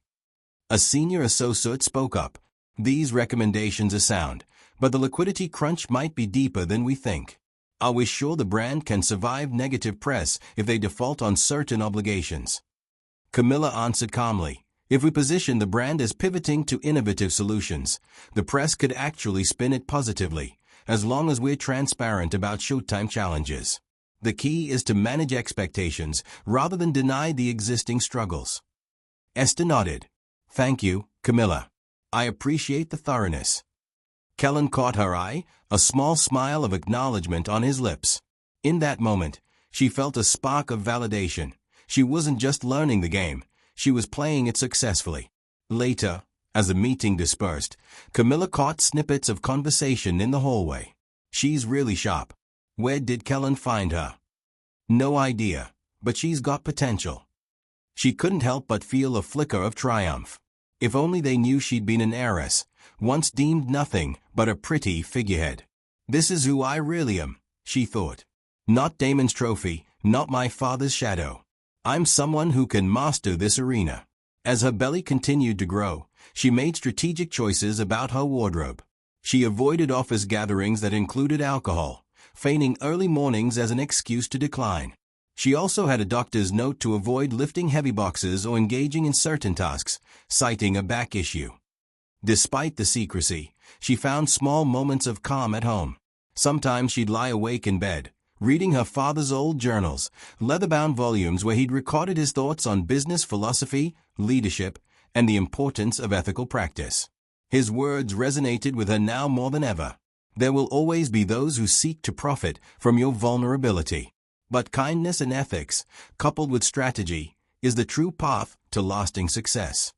A senior associate spoke up. "These recommendations are sound, but the liquidity crunch might be deeper than we think. Are we sure the brand can survive negative press if they default on certain obligations?" Camilla answered calmly, "If we position the brand as pivoting to innovative solutions, the press could actually spin it positively, as long as we're transparent about showtime challenges. The key is to manage expectations rather than deny the existing struggles." Esther nodded. "Thank you, Camilla. I appreciate the thoroughness." Kellen caught her eye, a small smile of acknowledgement on his lips. In that moment, she felt a spark of validation. She wasn't just learning the game, she was playing it successfully. Later, as the meeting dispersed, Camilla caught snippets of conversation in the hallway. "She's really sharp. Where did Kellen find her?" "No idea, but she's got potential." She couldn't help but feel a flicker of triumph. If only they knew she'd been an heiress, once deemed nothing but a pretty figurehead. "This is who I really am," she thought. "Not Damon's trophy, not my father's shadow. I'm someone who can master this arena." As her belly continued to grow, she made strategic choices about her wardrobe. She avoided office gatherings that included alcohol, feigning early mornings as an excuse to decline. She also had a doctor's note to avoid lifting heavy boxes or engaging in certain tasks, citing a back issue. Despite the secrecy, she found small moments of calm at home. Sometimes she'd lie awake in bed, reading her father's old journals, leather-bound volumes where he'd recorded his thoughts on business philosophy, leadership, and the importance of ethical practice. His words resonated with her now more than ever. "There will always be those who seek to profit from your vulnerability. But kindness and ethics, coupled with strategy, is the true path to lasting success."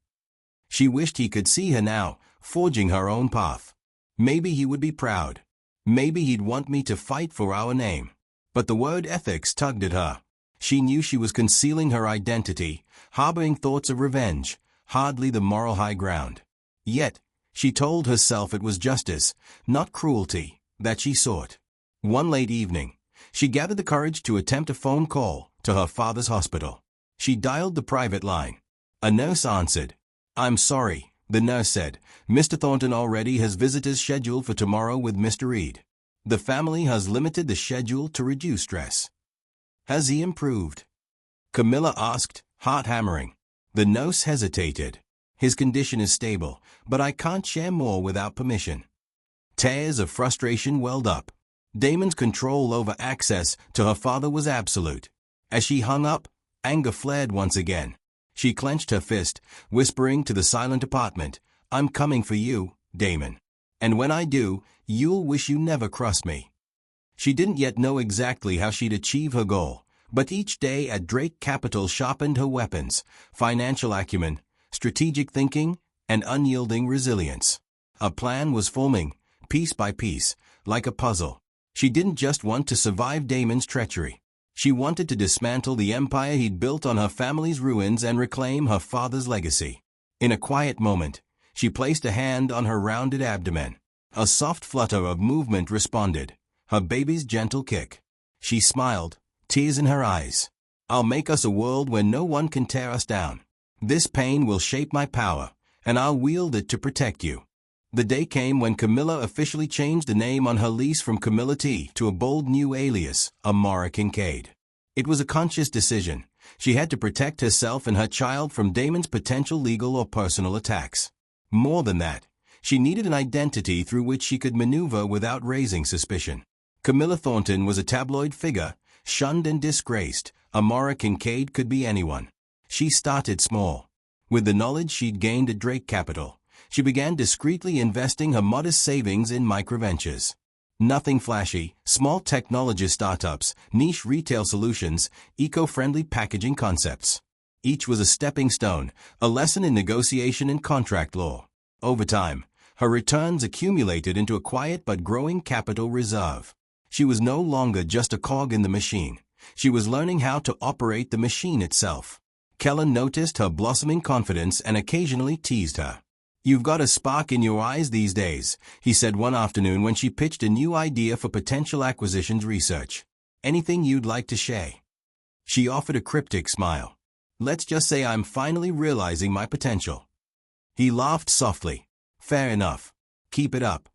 She wished he could see her now, forging her own path. Maybe he would be proud. Maybe he'd want me to fight for our name. But the word ethics tugged at her. She knew she was concealing her identity, harboring thoughts of revenge, hardly the moral high ground. Yet, she told herself it was justice, not cruelty, that she sought. One late evening, she gathered the courage to attempt a phone call to her father's hospital. She dialed the private line. A nurse answered. "I'm sorry," the nurse said. "Mr. Thornton already has visitors scheduled for tomorrow with Mr. Reed. The family has limited the schedule to reduce stress." "Has he improved?" Camilla asked, heart hammering. The nurse hesitated. "His condition is stable, but I can't share more without permission." Tears of frustration welled up. Damon's control over access to her father was absolute. As she hung up, anger flared once again. She clenched her fist, whispering to the silent apartment, "I'm coming for you, Damon. And when I do, you'll wish you never crossed me." She didn't yet know exactly how she'd achieve her goal, but each day at Drake Capital sharpened her weapons: financial acumen, strategic thinking, and unyielding resilience. A plan was forming, piece by piece, like a puzzle. She didn't just want to survive Damon's treachery. She wanted to dismantle the empire he'd built on her family's ruins and reclaim her father's legacy. In a quiet moment, she placed a hand on her rounded abdomen. A soft flutter of movement responded, her baby's gentle kick. She smiled, tears in her eyes. "I'll make us a world where no one can tear us down. This pain will shape my power, and I'll wield it to protect you." The day came when Camilla officially changed the name on her lease from Camilla T to a bold new alias, Amara Kincaid. It was a conscious decision. She had to protect herself and her child from Damon's potential legal or personal attacks. More than that, she needed an identity through which she could maneuver without raising suspicion. Camilla Thornton was a tabloid figure, shunned and disgraced. Amara Kincaid could be anyone. She started small. With the knowledge she'd gained at Drake Capital, she began discreetly investing her modest savings in microventures. Nothing flashy, small technology startups, niche retail solutions, eco-friendly packaging concepts. Each was a stepping stone, a lesson in negotiation and contract law. Over time, her returns accumulated into a quiet but growing capital reserve. She was no longer just a cog in the machine. She was learning how to operate the machine itself. Kellen noticed her blossoming confidence and occasionally teased her. "You've got a spark in your eyes these days," he said one afternoon when she pitched a new idea for potential acquisitions research. "Anything you'd like to share?" She offered a cryptic smile. "Let's just say I'm finally realizing my potential." He laughed softly. "Fair enough. Keep it up."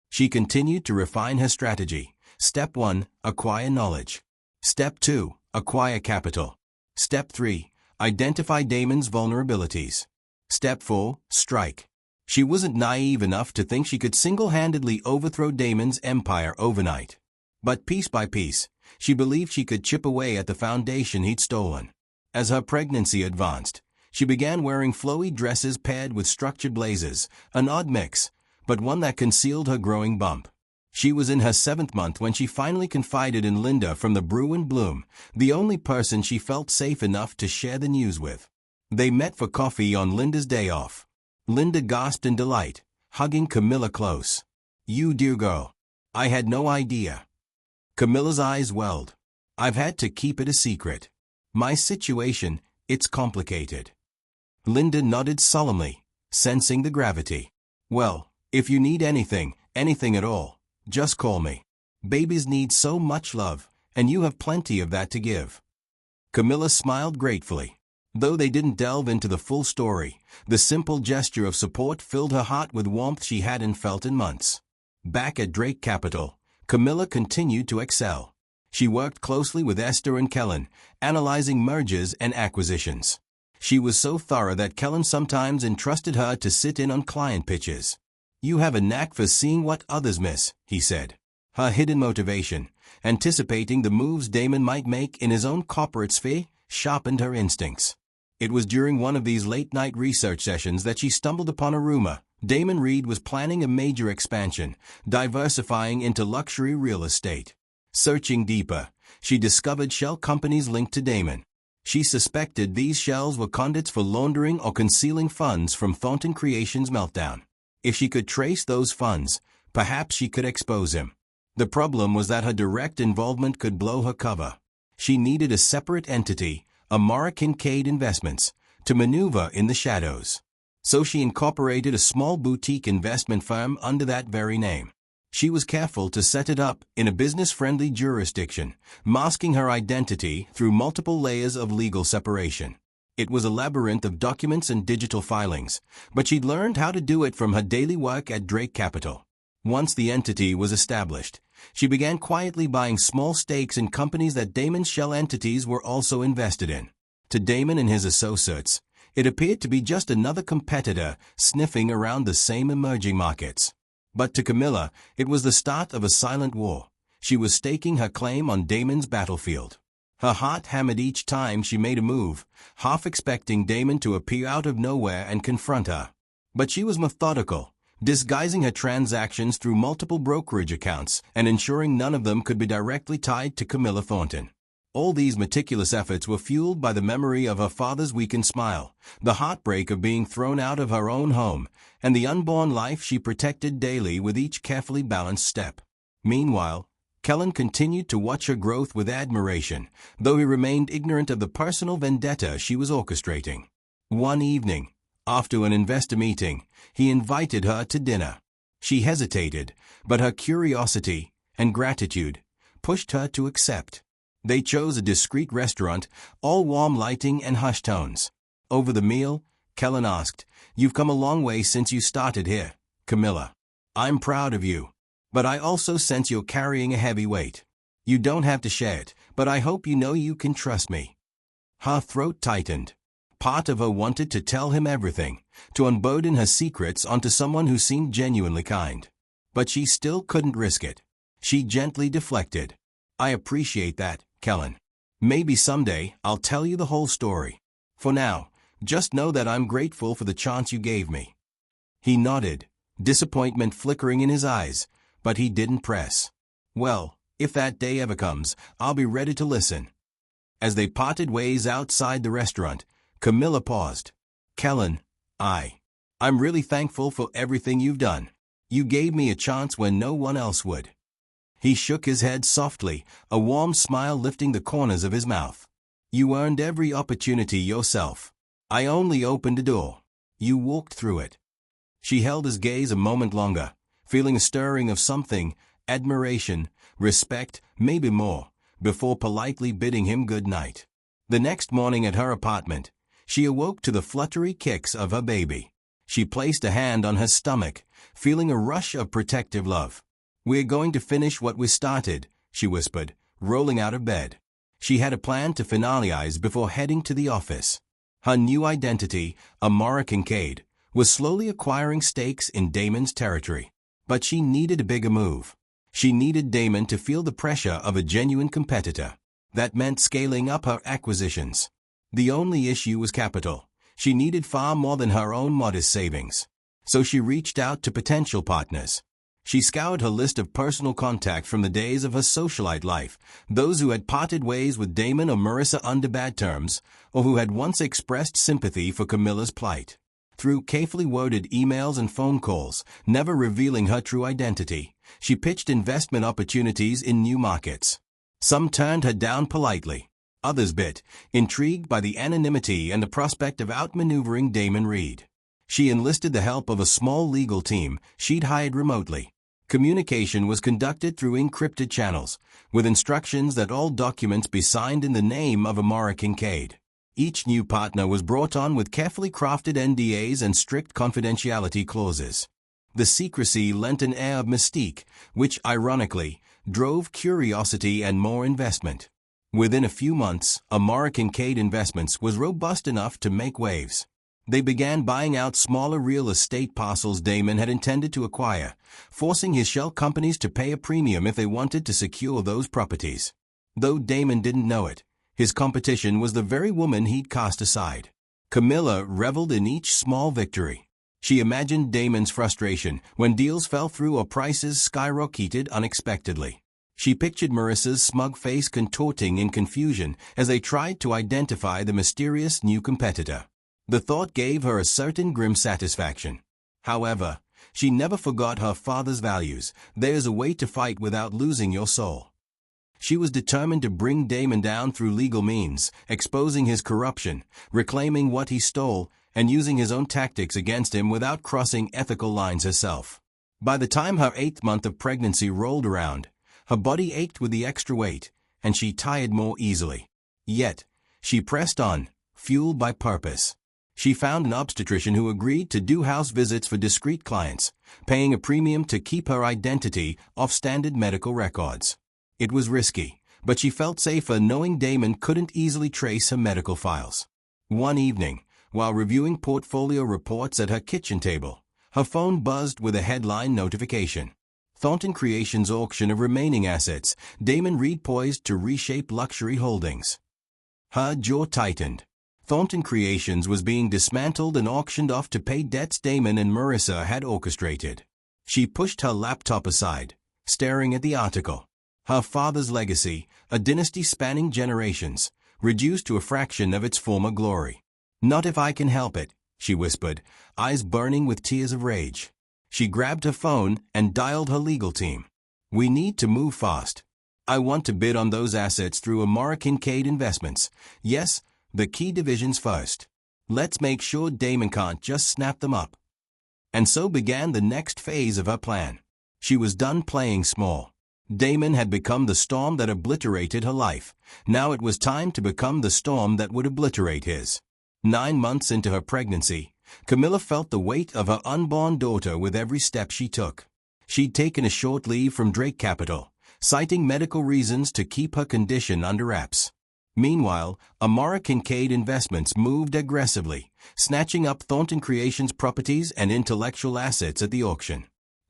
She continued to refine her strategy. Step 1, acquire knowledge. Step 2, acquire capital. Step 3, identify Damon's vulnerabilities. Step 4, strike. She wasn't naive enough to think she could single-handedly overthrow Damon's empire overnight. But piece by piece, she believed she could chip away at the foundation he'd stolen. As her pregnancy advanced, she began wearing flowy dresses paired with structured blazers, an odd mix, but one that concealed her growing bump. She was in her 7th month when she finally confided in Linda from the Brew and Bloom, the only person she felt safe enough to share the news with. They met for coffee on Linda's day off. Linda gasped in delight, hugging Camilla close. "You dear girl. I had no idea." Camilla's eyes welled. "I've had to keep it a secret. My situation, it's complicated." Linda nodded solemnly, sensing the gravity. "Well, if you need anything at all, just call me. Babies need so much love, and you have plenty of that to give." Camilla smiled gratefully. Though they didn't delve into the full story, the simple gesture of support filled her heart with warmth she hadn't felt in months. Back at Drake Capital, Camilla continued to excel. She worked closely with Esther and Kellen, analyzing mergers and acquisitions. She was so thorough that Kellen sometimes entrusted her to sit in on client pitches. "You have a knack for seeing what others miss," he said. Her hidden motivation, anticipating the moves Damon might make in his own corporate sphere, sharpened her instincts. It was during one of these late-night research sessions that she stumbled upon a rumor. Damon Reed was planning a major expansion, diversifying into luxury real estate. Searching deeper, she discovered shell companies linked to Damon. She suspected these shells were conduits for laundering or concealing funds from Thornton Creations' meltdown. If she could trace those funds, perhaps she could expose him. The problem was that her direct involvement could blow her cover. She needed a separate entity, Amara Kincaid Investments, to maneuver in the shadows. So she incorporated a small boutique investment firm under that very name. She was careful to set it up in a business-friendly jurisdiction, masking her identity through multiple layers of legal separation. It was a labyrinth of documents and digital filings, but she'd learned how to do it from her daily work at Drake Capital. Once the entity was established, she began quietly buying small stakes in companies that Damon's shell entities were also invested in. To Damon and his associates, it appeared to be just another competitor sniffing around the same emerging markets. But to Camilla, it was the start of a silent war. She was staking her claim on Damon's battlefield. Her heart hammered each time she made a move, half expecting Damon to appear out of nowhere and confront her. But she was methodical, disguising her transactions through multiple brokerage accounts and ensuring none of them could be directly tied to Camilla Thornton. All these meticulous efforts were fueled by the memory of her father's weakened smile, the heartbreak of being thrown out of her own home, and the unborn life she protected daily with each carefully balanced step. Meanwhile, Kellen continued to watch her growth with admiration, though he remained ignorant of the personal vendetta she was orchestrating. One evening, after an investor meeting, he invited her to dinner. She hesitated, but her curiosity and gratitude pushed her to accept. They chose a discreet restaurant, all warm lighting and hushed tones. Over the meal, Kellen asked, "You've come a long way since you started here, Camilla. "I'm proud of you. But I also sense you're carrying a heavy weight. You don't have to share it, but I hope you know you can trust me." Her throat tightened. Part of her wanted to tell him everything, to unburden her secrets onto someone who seemed genuinely kind. But she still couldn't risk it. She gently deflected. "I appreciate that, Kellen. Maybe someday I'll tell you the whole story. For now, just know that I'm grateful for the chance you gave me." He nodded, disappointment flickering in his eyes, but he didn't press. "Well, if that day ever comes, I'll be ready to listen." As they parted ways outside the restaurant, Camilla paused. "Kellen, I'm really thankful for everything you've done. You gave me a chance when no one else would." He shook his head softly, a warm smile lifting the corners of his mouth. "You earned every opportunity yourself. I only opened a door. You walked through it." She held his gaze a moment longer, feeling a stirring of something, admiration, respect, maybe more, before politely bidding him good night. The next morning at her apartment, she awoke to the fluttery kicks of her baby. She placed a hand on her stomach, feeling a rush of protective love. "We're going to finish what we started," she whispered, rolling out of bed. She had a plan to finalize before heading to the office. Her new identity, Amara Kincaid, was slowly acquiring stakes in Damon's territory. But she needed a bigger move. She needed Damon to feel the pressure of a genuine competitor. That meant scaling up her acquisitions. The only issue was capital. She needed far more than her own modest savings. So she reached out to potential partners. She scoured her list of personal contacts from the days of her socialite life, those who had parted ways with Damon or Marissa under bad terms, or who had once expressed sympathy for Camilla's plight. Through carefully worded emails and phone calls, never revealing her true identity, she pitched investment opportunities in new markets. Some turned her down politely. Others bit, intrigued by the anonymity and the prospect of outmaneuvering Damon Reed. She enlisted the help of a small legal team she'd hired remotely. Communication was conducted through encrypted channels, with instructions that all documents be signed in the name of Amara Kincaid. Each new partner was brought on with carefully crafted NDAs and strict confidentiality clauses. The secrecy lent an air of mystique, which, ironically, drove curiosity and more investment. Within a few months, Amara Kincaid Investments was robust enough to make waves. They began buying out smaller real estate parcels Damon had intended to acquire, forcing his shell companies to pay a premium if they wanted to secure those properties. Though Damon didn't know it, his competition was the very woman he'd cast aside. Camilla reveled in each small victory. She imagined Damon's frustration when deals fell through or prices skyrocketed unexpectedly. She pictured Marissa's smug face contorting in confusion as they tried to identify the mysterious new competitor. The thought gave her a certain grim satisfaction. However, she never forgot her father's values. There's a way to fight without losing your soul. She was determined to bring Damon down through legal means, exposing his corruption, reclaiming what he stole, and using his own tactics against him without crossing ethical lines herself. By the time her 8th month of pregnancy rolled around, her body ached with the extra weight, and she tired more easily. Yet, she pressed on, fueled by purpose. She found an obstetrician who agreed to do house visits for discreet clients, paying a premium to keep her identity off standard medical records. It was risky, but she felt safer knowing Damon couldn't easily trace her medical files. One evening, while reviewing portfolio reports at her kitchen table, her phone buzzed with a headline notification. Thornton Creations auction of remaining assets, Damon Reed poised to reshape luxury holdings. Her jaw tightened. Thornton Creations was being dismantled and auctioned off to pay debts Damon and Marissa had orchestrated. She pushed her laptop aside, staring at the article. Her father's legacy, a dynasty spanning generations, reduced to a fraction of its former glory. "Not if I can help it," she whispered, eyes burning with tears of rage. She grabbed her phone and dialed her legal team. "We need to move fast. I want to bid on those assets through Amara Kincaid Investments. Yes, the key divisions first. Let's make sure Damon can't just snap them up." And so began the next phase of her plan. She was done playing small. Damon had become the storm that obliterated her life. Now it was time to become the storm that would obliterate his. 9 months into her pregnancy, Camilla felt the weight of her unborn daughter with every step she took. She'd taken a short leave from Drake Capital, citing medical reasons to keep her condition under wraps. Meanwhile, Amara Kincaid Investments moved aggressively, snatching up Thornton Creations' properties and intellectual assets at the auction.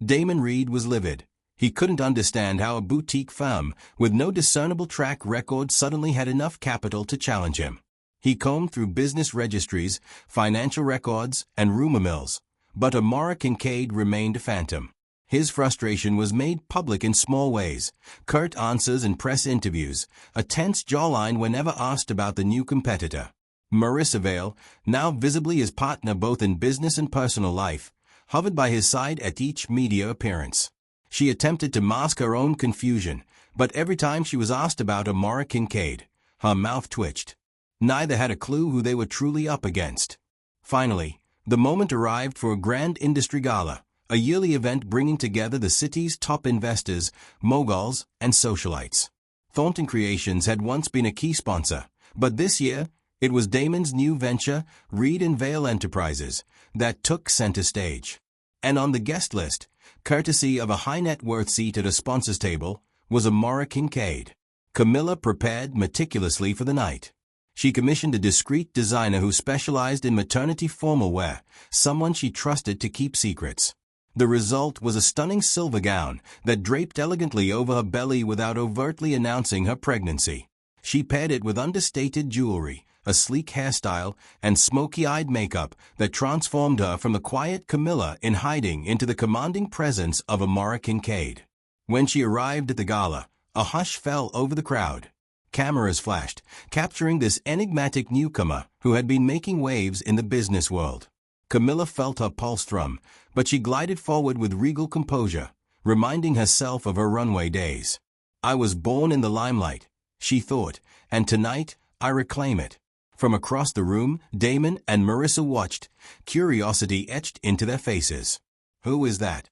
Damon Reed was livid. He couldn't understand how a boutique firm with no discernible track record suddenly had enough capital to challenge him. He combed through business registries, financial records, and rumor mills, but Amara Kincaid remained a phantom. His frustration was made public in small ways: curt answers in press interviews, a tense jawline whenever asked about the new competitor. Marissa Vale, now visibly his partner both in business and personal life, hovered by his side at each media appearance. She attempted to mask her own confusion, but every time she was asked about Amara Kincaid, her mouth twitched. Neither had a clue who they were truly up against. Finally, the moment arrived for a grand industry gala, a yearly event bringing together the city's top investors, moguls, and socialites. Thornton Creations had once been a key sponsor, but this year, it was Damon's new venture, Reed and Vale Enterprises, that took center stage. And on the guest list, courtesy of a high-net-worth seat at a sponsor's table, was Amara Kincaid. Camilla prepared meticulously for the night. She commissioned a discreet designer who specialized in maternity formal wear, someone she trusted to keep secrets. The result was a stunning silver gown that draped elegantly over her belly without overtly announcing her pregnancy. She paired it with understated jewelry, a sleek hairstyle, and smoky-eyed makeup that transformed her from the quiet Camilla in hiding into the commanding presence of Amara Kincaid. When she arrived at the gala, a hush fell over the crowd. Cameras flashed, capturing this enigmatic newcomer who had been making waves in the business world. Camilla felt her pulse thrum, but she glided forward with regal composure, reminding herself of her runway days. "I was born in the limelight," she thought, "and tonight I reclaim it." From across the room, Damon and Marissa watched, curiosity etched into their faces. "Who is that?"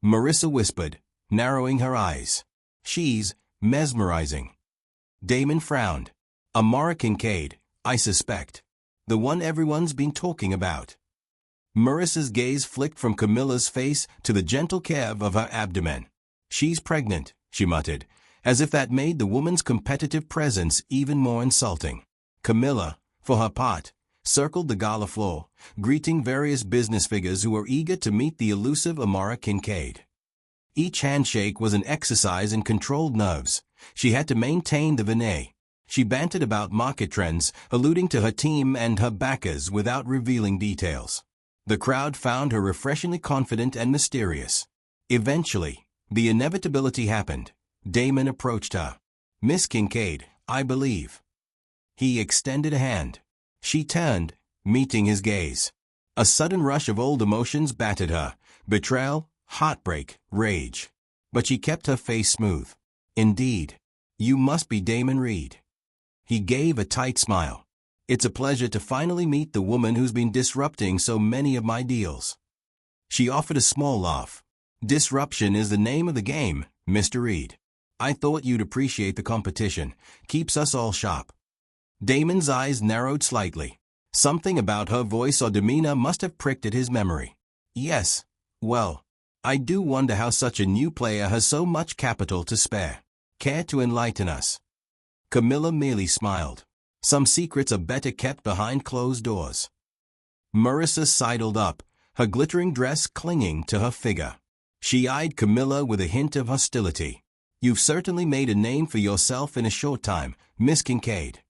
Marissa whispered, narrowing her eyes. "She's mesmerizing." Damon frowned. "Amara Kincaid, I suspect. The one everyone's been talking about." Marissa's gaze flicked from Camilla's face to the gentle curve of her abdomen. "She's pregnant," she muttered, as if that made the woman's competitive presence even more insulting. Camilla, for her part, circled the gala floor, greeting various business figures who were eager to meet the elusive Amara Kincaid. Each handshake was an exercise in controlled nerves. She had to maintain the veneer. She bantered about market trends, alluding to her team and her backers without revealing details. The crowd found her refreshingly confident and mysterious. Eventually, the inevitability happened. Damon approached her. "Miss Kincaid, I believe." He extended a hand. She turned, meeting his gaze. A sudden rush of old emotions battered her: betrayal, heartbreak, rage. But she kept her face smooth. "Indeed. You must be Damon Reed." He gave a tight smile. "It's a pleasure to finally meet the woman who's been disrupting so many of my deals." She offered a small laugh. "Disruption is the name of the game, Mr. Reed. I thought you'd appreciate the competition. Keeps us all sharp." Damon's eyes narrowed slightly. Something about her voice or demeanor must have pricked at his memory. "Yes. Well, I do wonder how such a new player has so much capital to spare. Care to enlighten us?" Camilla merely smiled. "Some secrets are better kept behind closed doors." Marissa sidled up, her glittering dress clinging to her figure. She eyed Camilla with a hint of hostility. "You've certainly made a name for yourself in a short time, Miss Kincaid."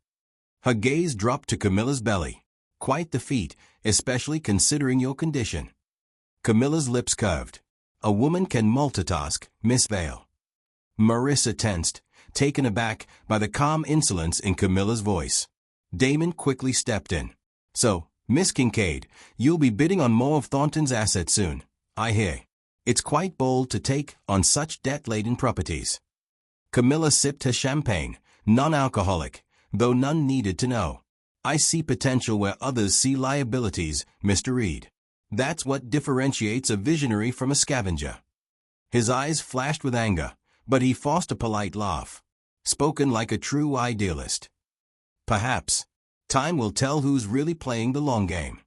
Her gaze dropped to Camilla's belly. "Quite the feat, especially considering your condition." Camilla's lips curved. "A woman can multitask, Miss Vale." Marissa tensed, taken aback by the calm insolence in Camilla's voice. Damon quickly stepped in. "So, Miss Kincaid, you'll be bidding on more of Thornton's assets soon, I hear. It's quite bold to take on such debt-laden properties." Camilla sipped her champagne, non-alcoholic, though none needed to know. "I see potential where others see liabilities, Mr. Reed. That's what differentiates a visionary from a scavenger." His eyes flashed with anger, but he forced a polite laugh. "Spoken like a true idealist." "Perhaps. Time will tell who's really playing the long game."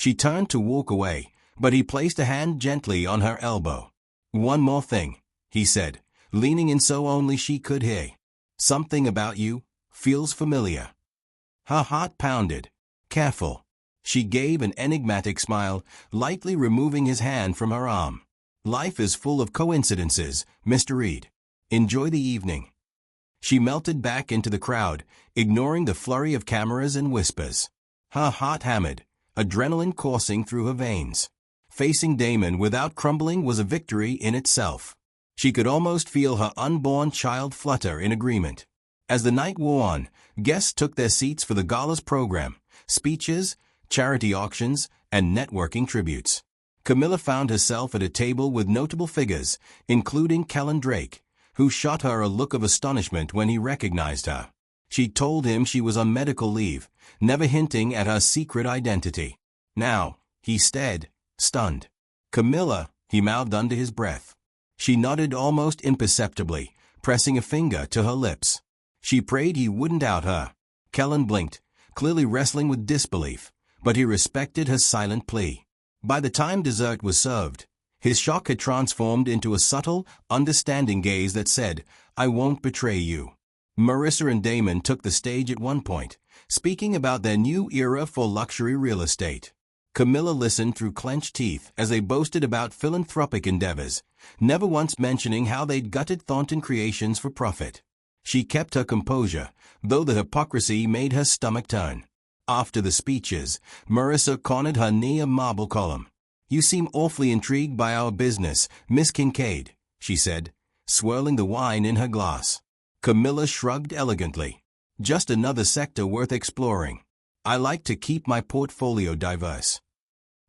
She turned to walk away, but he placed a hand gently on her elbow. "One more thing," he said, leaning in so only she could hear. "Something about you feels familiar." Her heart pounded. "Careful." She gave an enigmatic smile, lightly removing his hand from her arm. "Life is full of coincidences, Mr. Reed. Enjoy the evening." She melted back into the crowd, ignoring the flurry of cameras and whispers. Her heart hammered, adrenaline coursing through her veins. Facing Damon without crumbling was a victory in itself. She could almost feel her unborn child flutter in agreement. As the night wore on, guests took their seats for the gala's program, speeches, charity auctions, and networking tributes. Camilla found herself at a table with notable figures, including Kellen Drake, who shot her a look of astonishment when he recognized her. She told him she was on medical leave, never hinting at her secret identity. "Now," he stared, stunned. "Camilla," he mouthed under his breath. She nodded almost imperceptibly, pressing a finger to her lips. She prayed he wouldn't out her. Kellen blinked, clearly wrestling with disbelief, but he respected her silent plea. By the time dessert was served, his shock had transformed into a subtle, understanding gaze that said, "I won't betray you." Marissa and Damon took the stage at one point, speaking about their new era for luxury real estate. Camilla listened through clenched teeth as they boasted about philanthropic endeavors, never once mentioning how they'd gutted Thornton Creations for profit. She kept her composure, though the hypocrisy made her stomach turn. After the speeches, Marissa cornered her near marble column. "You seem awfully intrigued by our business, Miss Kincaid," she said, swirling the wine in her glass. Camilla shrugged elegantly. "Just another sector worth exploring. I like to keep my portfolio diverse."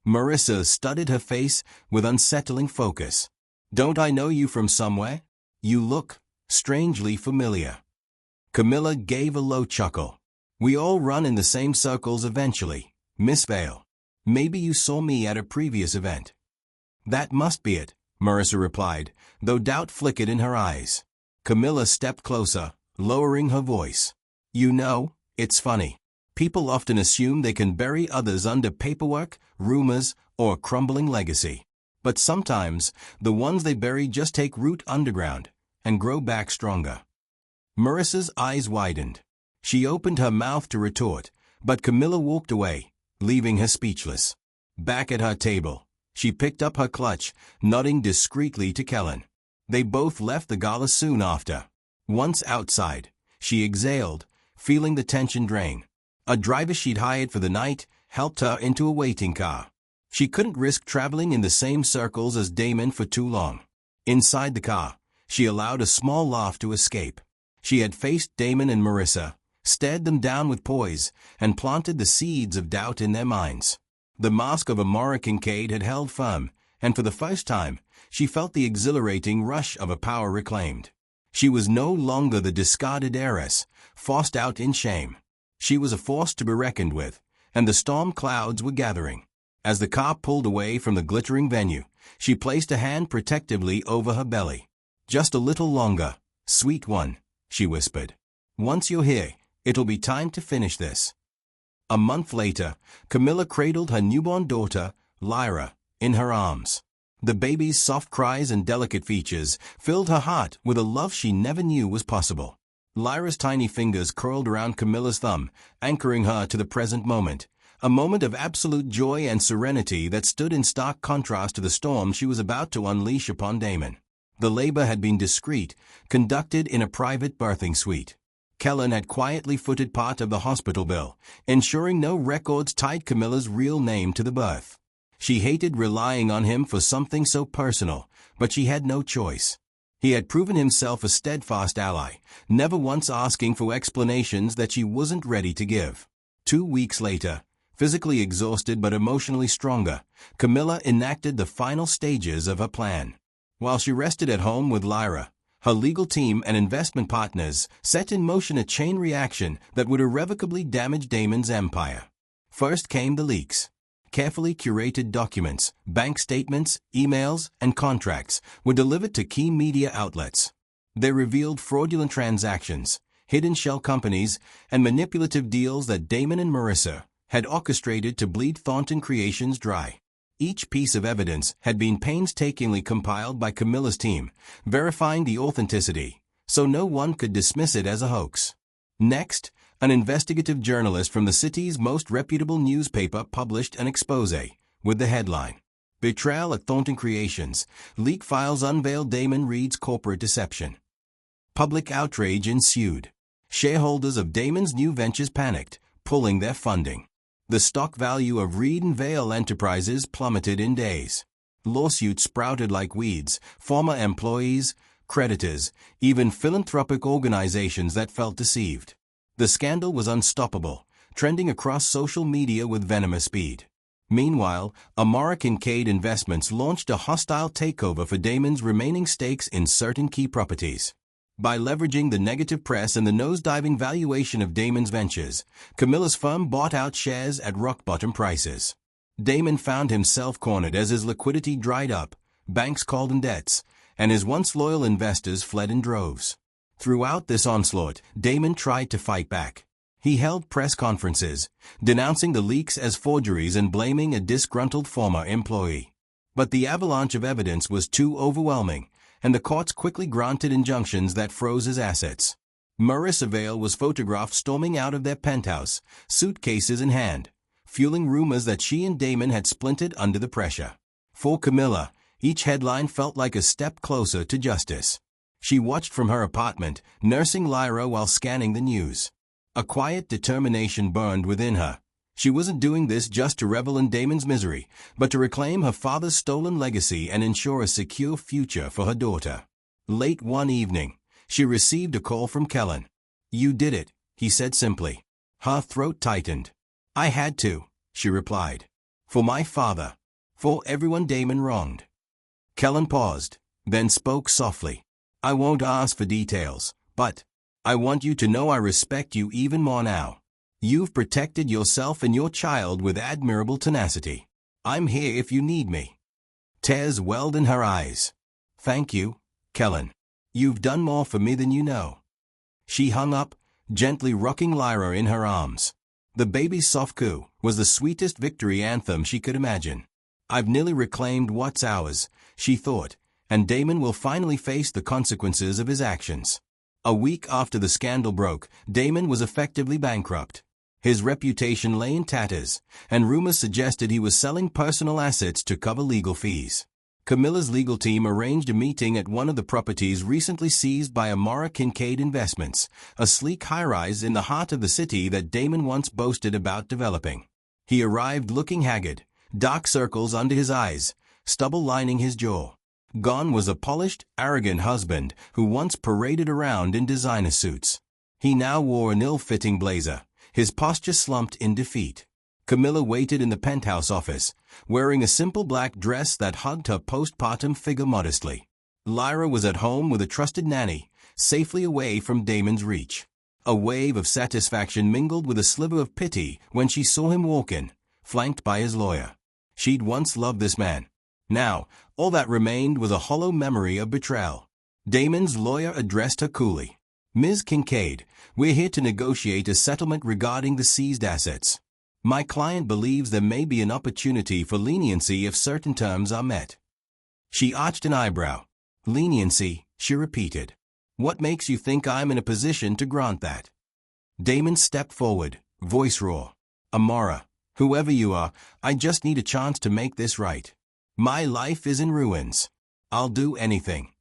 Marissa studied her face with unsettling focus. "Don't I know you from somewhere? You look strangely familiar." Camilla gave a low chuckle. "We all run in the same circles eventually, Miss Vale. Maybe you saw me at a previous event." "That must be it," Marissa replied, though doubt flickered in her eyes. Camilla stepped closer, lowering her voice. "You know, it's funny. People often assume they can bury others under paperwork, rumors, or a crumbling legacy. But sometimes, the ones they bury just take root underground and grow back stronger." Marissa's eyes widened. She opened her mouth to retort, but Camilla walked away, leaving her speechless. Back at her table, she picked up her clutch, nodding discreetly to Kellen. They both left the gala soon after. Once outside, she exhaled, feeling the tension drain. A driver she'd hired for the night helped her into a waiting car. She couldn't risk traveling in the same circles as Damon for too long. Inside the car, she allowed a small laugh to escape. She had faced Damon and Marissa, stared them down with poise, and planted the seeds of doubt in their minds. The mask of Amora Kincaid had held firm, and for the first time, she felt the exhilarating rush of a power reclaimed. She was no longer the discarded heiress, forced out in shame. She was a force to be reckoned with, and the storm clouds were gathering. As the car pulled away from the glittering venue, she placed a hand protectively over her belly. "Just a little longer, sweet one," she whispered. "Once you're here, it'll be time to finish this." A month later, Camilla cradled her newborn daughter, Lyra, in her arms. The baby's soft cries and delicate features filled her heart with a love she never knew was possible. Lyra's tiny fingers curled around Camilla's thumb, anchoring her to the present moment, a moment of absolute joy and serenity that stood in stark contrast to the storm she was about to unleash upon Damon. The labor had been discreet, conducted in a private birthing suite. Kellen had quietly footed part of the hospital bill, ensuring no records tied Camilla's real name to the birth. She hated relying on him for something so personal, but she had no choice. He had proven himself a steadfast ally, never once asking for explanations that she wasn't ready to give. 2 weeks later, physically exhausted but emotionally stronger, Camilla enacted the final stages of her plan. While she rested at home with Lyra, her legal team and investment partners set in motion a chain reaction that would irrevocably damage Damon's empire. First came the leaks. Carefully curated documents, bank statements, emails, and contracts were delivered to key media outlets. They revealed fraudulent transactions, hidden shell companies, and manipulative deals that Damon and Marissa had orchestrated to bleed Thornton Creations dry. Each piece of evidence had been painstakingly compiled by Camilla's team, verifying the authenticity, so no one could dismiss it as a hoax. Next, an investigative journalist from the city's most reputable newspaper published an exposé, with the headline, "Betrayal at Thornton Creations, Leak Files Unveil Damon Reed's Corporate Deception." Public outrage ensued. Shareholders of Damon's new ventures panicked, pulling their funding. The stock value of Reed and Vale Enterprises plummeted in days. Lawsuits sprouted like weeds, former employees, creditors, even philanthropic organizations that felt deceived. The scandal was unstoppable, trending across social media with venomous speed. Meanwhile, Amara Kincaid Investments launched a hostile takeover for Damon's remaining stakes in certain key properties. By leveraging the negative press and the nosediving valuation of Damon's ventures, Camilla's firm bought out shares at rock-bottom prices. Damon found himself cornered as his liquidity dried up, banks called in debts, and his once loyal investors fled in droves. Throughout this onslaught, Damon tried to fight back. He held press conferences, denouncing the leaks as forgeries and blaming a disgruntled former employee. But the avalanche of evidence was too overwhelming, and the courts quickly granted injunctions that froze his assets. Marissa Vale was photographed storming out of their penthouse, suitcases in hand, fueling rumors that she and Damon had splintered under the pressure. For Camilla, each headline felt like a step closer to justice. She watched from her apartment, nursing Lyra while scanning the news. A quiet determination burned within her. She wasn't doing this just to revel in Damon's misery, but to reclaim her father's stolen legacy and ensure a secure future for her daughter. Late one evening, she received a call from Kellen. "You did it," he said simply. Her throat tightened. "I had to," she replied. "For my father. For everyone Damon wronged." Kellen paused, then spoke softly. "I won't ask for details, but I want you to know I respect you even more now. You've protected yourself and your child with admirable tenacity. I'm here if you need me." Tears welled in her eyes. "Thank you, Kellen. You've done more for me than you know." She hung up, gently rocking Lyra in her arms. The baby's soft coo was the sweetest victory anthem she could imagine. "I've nearly reclaimed what's ours," she thought, "and Damon will finally face the consequences of his actions." A week after the scandal broke, Damon was effectively bankrupt. His reputation lay in tatters, and rumors suggested he was selling personal assets to cover legal fees. Camilla's legal team arranged a meeting at one of the properties recently seized by Amara Kincaid Investments, a sleek high-rise in the heart of the city that Damon once boasted about developing. He arrived looking haggard, dark circles under his eyes, stubble lining his jaw. Gone was a polished, arrogant husband who once paraded around in designer suits. He now wore an ill-fitting blazer, his posture slumped in defeat. Camilla waited in the penthouse office, wearing a simple black dress that hugged her postpartum figure modestly. Lyra was at home with a trusted nanny, safely away from Damon's reach. A wave of satisfaction mingled with a sliver of pity when she saw him walk in, flanked by his lawyer. She'd once loved this man. Now, all that remained was a hollow memory of betrayal. Damon's lawyer addressed her coolly. "Ms. Kincaid, we're here to negotiate a settlement regarding the seized assets. My client believes there may be an opportunity for leniency if certain terms are met." She arched an eyebrow. "Leniency," she repeated. "What makes you think I'm in a position to grant that?" Damon stepped forward, voice raw. "Amara, whoever you are, I just need a chance to make this right. My life is in ruins. I'll do anything."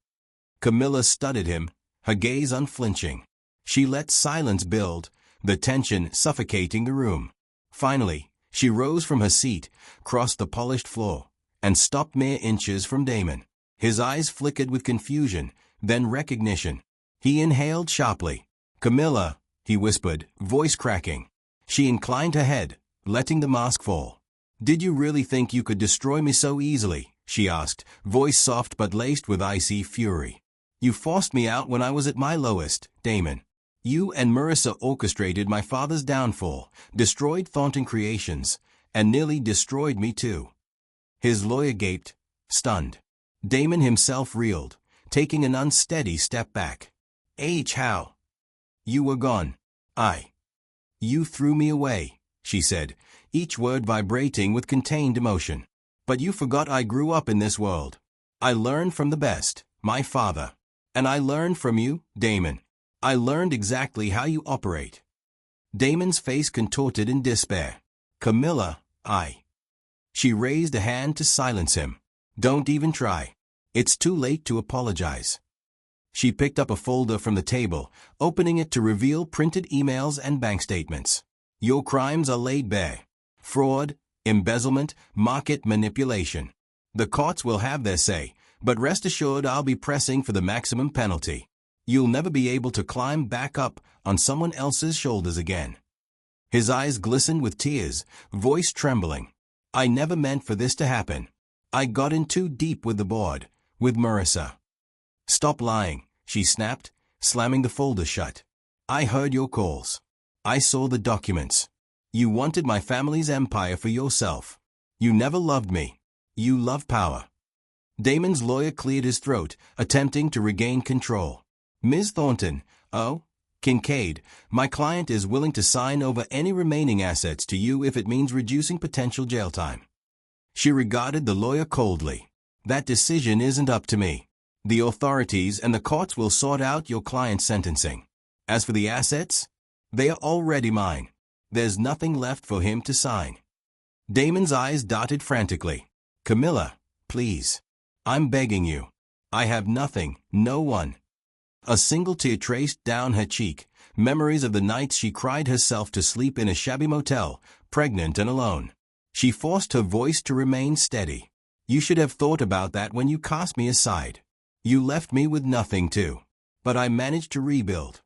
Camilla studied him, her gaze unflinching. She let silence build, the tension suffocating the room. Finally, she rose from her seat, crossed the polished floor, and stopped mere inches from Damon. His eyes flickered with confusion, then recognition. He inhaled sharply. "Camilla," he whispered, voice cracking. She inclined her head, letting the mask fall. "Did you really think you could destroy me so easily?" she asked, voice soft but laced with icy fury. "You forced me out when I was at my lowest, Damon. You and Marissa orchestrated my father's downfall, destroyed Thornton Creations, and nearly destroyed me too." His lawyer gaped, stunned. Damon himself reeled, taking an unsteady step back. "How? You were gone. You threw me away," she said, each word vibrating with contained emotion. But you forgot I grew up in this world. I learned from the best, my father. And I learned from you, Damon. I learned exactly how you operate. Damon's face contorted in despair. Camilla, She raised a hand to silence him. Don't even try. It's too late to apologize. She picked up a folder from the table, opening it to reveal printed emails and bank statements. Your crimes are laid bare. Fraud, embezzlement, market manipulation. The courts will have their say, but rest assured I'll be pressing for the maximum penalty. You'll never be able to climb back up on someone else's shoulders again. His eyes glistened with tears, voice trembling. I never meant for this to happen. I got in too deep with the board, with Marissa. Stop lying, she snapped, slamming the folder shut. I heard your calls. I saw the documents. You wanted my family's empire for yourself. You never loved me. You love power. Damon's lawyer cleared his throat, attempting to regain control. Ms. Thornton, Kincaid, my client is willing to sign over any remaining assets to you if it means reducing potential jail time. She regarded the lawyer coldly. That decision isn't up to me. The authorities and the courts will sort out your client's sentencing. As for the assets, they are already mine. There's nothing left for him to sign. Damon's eyes darted frantically. Camilla, please. I'm begging you. I have nothing, no one. A single tear traced down her cheek, memories of the nights she cried herself to sleep in a shabby motel, pregnant and alone. She forced her voice to remain steady. You should have thought about that when you cast me aside. You left me with nothing too. But I managed to rebuild.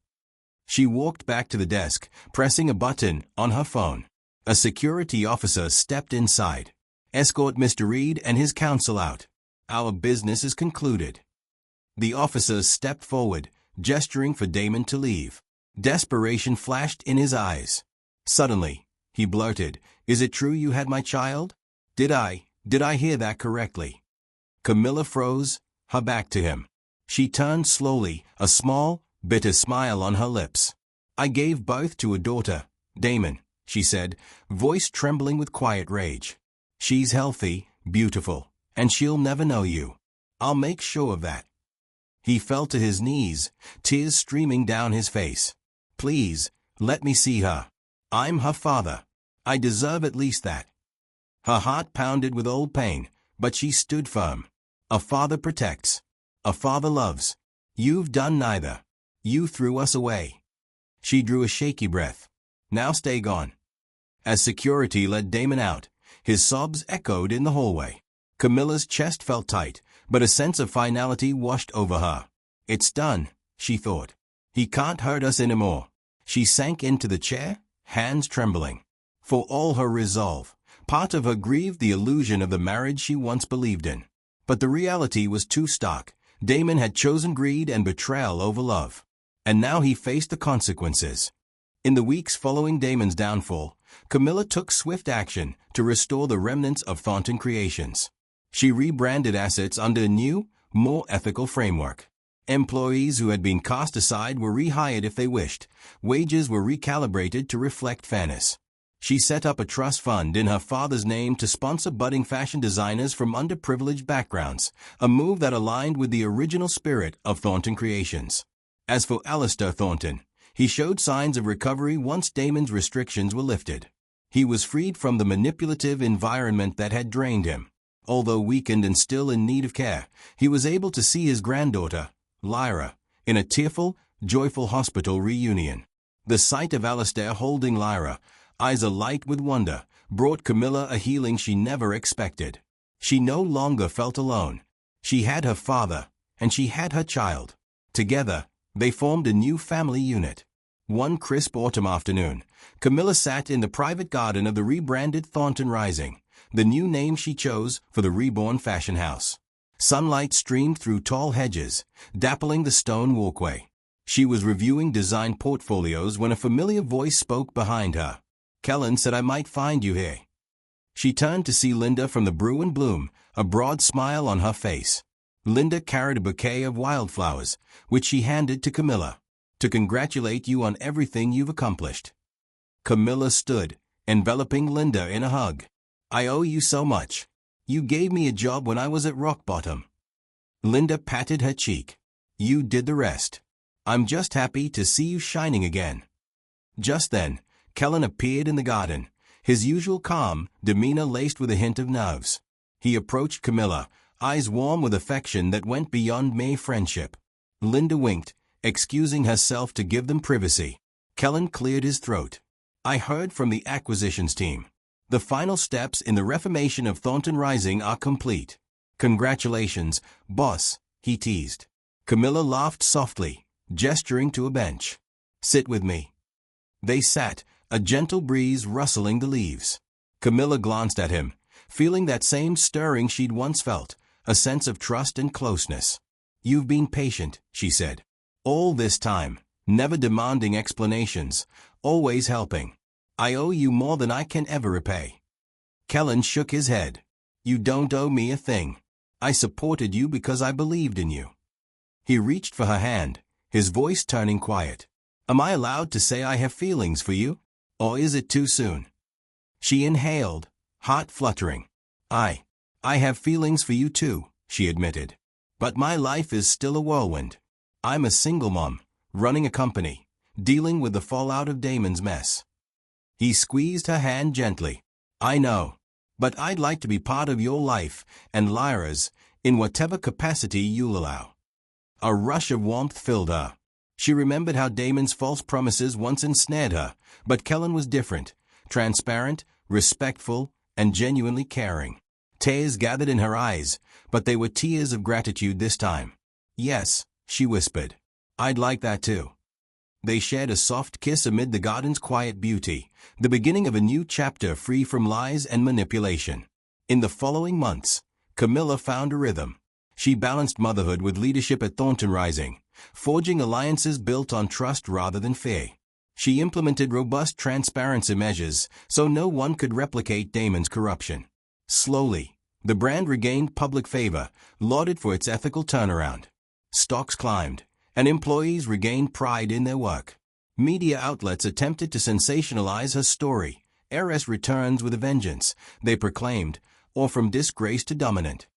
She walked back to the desk, pressing a button on her phone. A security officer stepped inside. Escort Mr. Reed and his counsel out. Our business is concluded. The officer stepped forward, gesturing for Damon to leave. Desperation flashed in his eyes. Suddenly, he blurted, Is it true you had my child? Did I hear that correctly? Camilla froze, her back to him. She turned slowly, a small, bitter smile on her lips. I gave birth to a daughter, Damon, she said, voice trembling with quiet rage. She's healthy, beautiful, and she'll never know you. I'll make sure of that. He fell to his knees, tears streaming down his face. Please, let me see her. I'm her father. I deserve at least that. Her heart pounded with old pain, but she stood firm. A father protects. A father loves. You've done neither. You threw us away. She drew a shaky breath. Now stay gone. As security led Damon out, his sobs echoed in the hallway. Camilla's chest felt tight, but a sense of finality washed over her. It's done, she thought. He can't hurt us anymore. She sank into the chair, hands trembling. For all her resolve, part of her grieved the illusion of the marriage she once believed in. But the reality was too stark. Damon had chosen greed and betrayal over love. And now he faced the consequences. In the weeks following Damon's downfall, Camilla took swift action to restore the remnants of Thornton Creations. She rebranded assets under a new, more ethical framework. Employees who had been cast aside were rehired if they wished. Wages were recalibrated to reflect fairness. She set up a trust fund in her father's name to sponsor budding fashion designers from underprivileged backgrounds, a move that aligned with the original spirit of Thornton Creations. As for Alistair Thornton, he showed signs of recovery once Damon's restrictions were lifted. He was freed from the manipulative environment that had drained him. Although weakened and still in need of care, he was able to see his granddaughter, Lyra, in a tearful, joyful hospital reunion. The sight of Alistair holding Lyra, eyes alight with wonder, brought Camilla a healing she never expected. She no longer felt alone. She had her father, and she had her child. Together, they formed a new family unit. One crisp autumn afternoon, Camilla sat in the private garden of the rebranded Thornton Rising, the new name she chose for the reborn fashion house. Sunlight streamed through tall hedges, dappling the stone walkway. She was reviewing design portfolios when a familiar voice spoke behind her. Kellen said I might find you here. She turned to see Linda from the Brew and Bloom, a broad smile on her face. Linda carried a bouquet of wildflowers, which she handed to Camilla. To congratulate you on everything you've accomplished. Camilla stood, enveloping Linda in a hug. I owe you so much. You gave me a job when I was at rock bottom. Linda patted her cheek. You did the rest. I'm just happy to see you shining again. Just then, Kellen appeared in the garden, his usual calm demeanor laced with a hint of nerves. He approached Camilla, eyes warm with affection that went beyond mere friendship. Linda winked, excusing herself to give them privacy. Kellen cleared his throat. I heard from the acquisitions team. The final steps in the reformation of Thornton Rising are complete. Congratulations, boss, he teased. Camilla laughed softly, gesturing to a bench. Sit with me. They sat, a gentle breeze rustling the leaves. Camilla glanced at him, feeling that same stirring she'd once felt, a sense of trust and closeness. You've been patient, she said. All this time, never demanding explanations, always helping. I owe you more than I can ever repay. Kellen shook his head. You don't owe me a thing. I supported you because I believed in you. He reached for her hand, his voice turning quiet. Am I allowed to say I have feelings for you? Or is it too soon? She inhaled, heart fluttering. I have feelings for you too, she admitted. But my life is still a whirlwind. I'm a single mom, running a company, dealing with the fallout of Damon's mess. He squeezed her hand gently. I know. But I'd like to be part of your life, and Lyra's, in whatever capacity you'll allow. A rush of warmth filled her. She remembered how Damon's false promises once ensnared her, but Kellen was different, transparent, respectful, and genuinely caring. Tears gathered in her eyes, but they were tears of gratitude this time. Yes, she whispered. I'd like that too. They shared a soft kiss amid the garden's quiet beauty, the beginning of a new chapter free from lies and manipulation. In the following months, Camilla found a rhythm. She balanced motherhood with leadership at Thornton Rising, forging alliances built on trust rather than fear. She implemented robust transparency measures so no one could replicate Damon's corruption. Slowly, the brand regained public favor, lauded for its ethical turnaround. Stocks climbed, and employees regained pride in their work. Media outlets attempted to sensationalize her story. Heiress returns with a vengeance, they proclaimed, or from disgrace to dominant.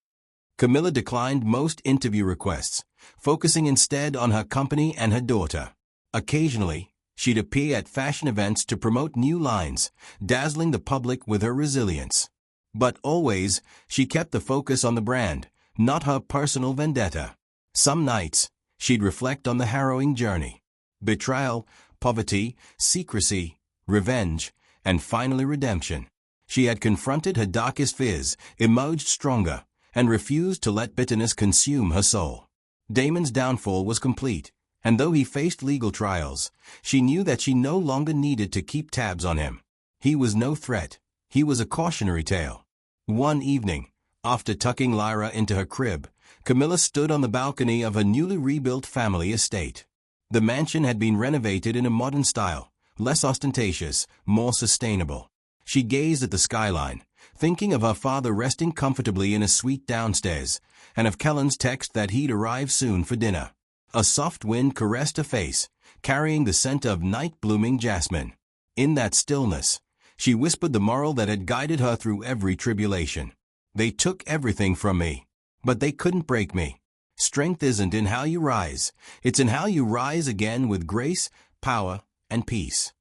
Camilla declined most interview requests, focusing instead on her company and her daughter. Occasionally, she'd appear at fashion events to promote new lines, dazzling the public with her resilience. But always, she kept the focus on the brand, not her personal vendetta. Some nights, she'd reflect on the harrowing journey. Betrayal, poverty, secrecy, revenge, and finally redemption. She had confronted her darkest fears, emerged stronger, and refused to let bitterness consume her soul. Damon's downfall was complete, and though he faced legal trials, she knew that she no longer needed to keep tabs on him. He was no threat. He was a cautionary tale. One evening, after tucking Lyra into her crib, Camilla stood on the balcony of her newly rebuilt family estate. The mansion had been renovated in a modern style, less ostentatious, more sustainable. She gazed at the skyline, thinking of her father resting comfortably in a suite downstairs, and of Kellen's text that he'd arrive soon for dinner. A soft wind caressed her face, carrying the scent of night-blooming jasmine. In that stillness, she whispered the moral that had guided her through every tribulation. They took everything from me, but they couldn't break me. Strength isn't in how you rise, it's in how you rise again with grace, power, and peace.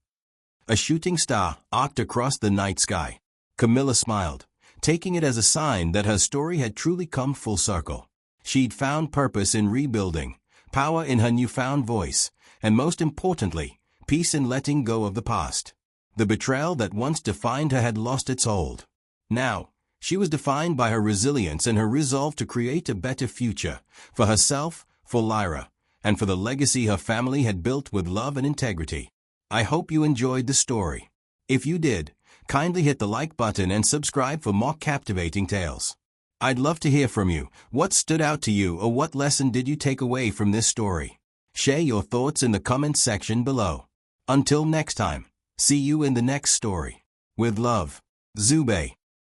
A shooting star arced across the night sky. Camilla smiled, taking it as a sign that her story had truly come full circle. She'd found purpose in rebuilding, power in her newfound voice, and most importantly, peace in letting go of the past. The betrayal that once defined her had lost its hold. Now, she was defined by her resilience and her resolve to create a better future, for herself, for Lyra, and for the legacy her family had built with love and integrity. I hope you enjoyed the story. If you did, kindly hit the like button and subscribe for more captivating tales. I'd love to hear from you. What stood out to you, or what lesson did you take away from this story? Share your thoughts in the comments section below. Until next time, see you in the next story. With love, ZUBE.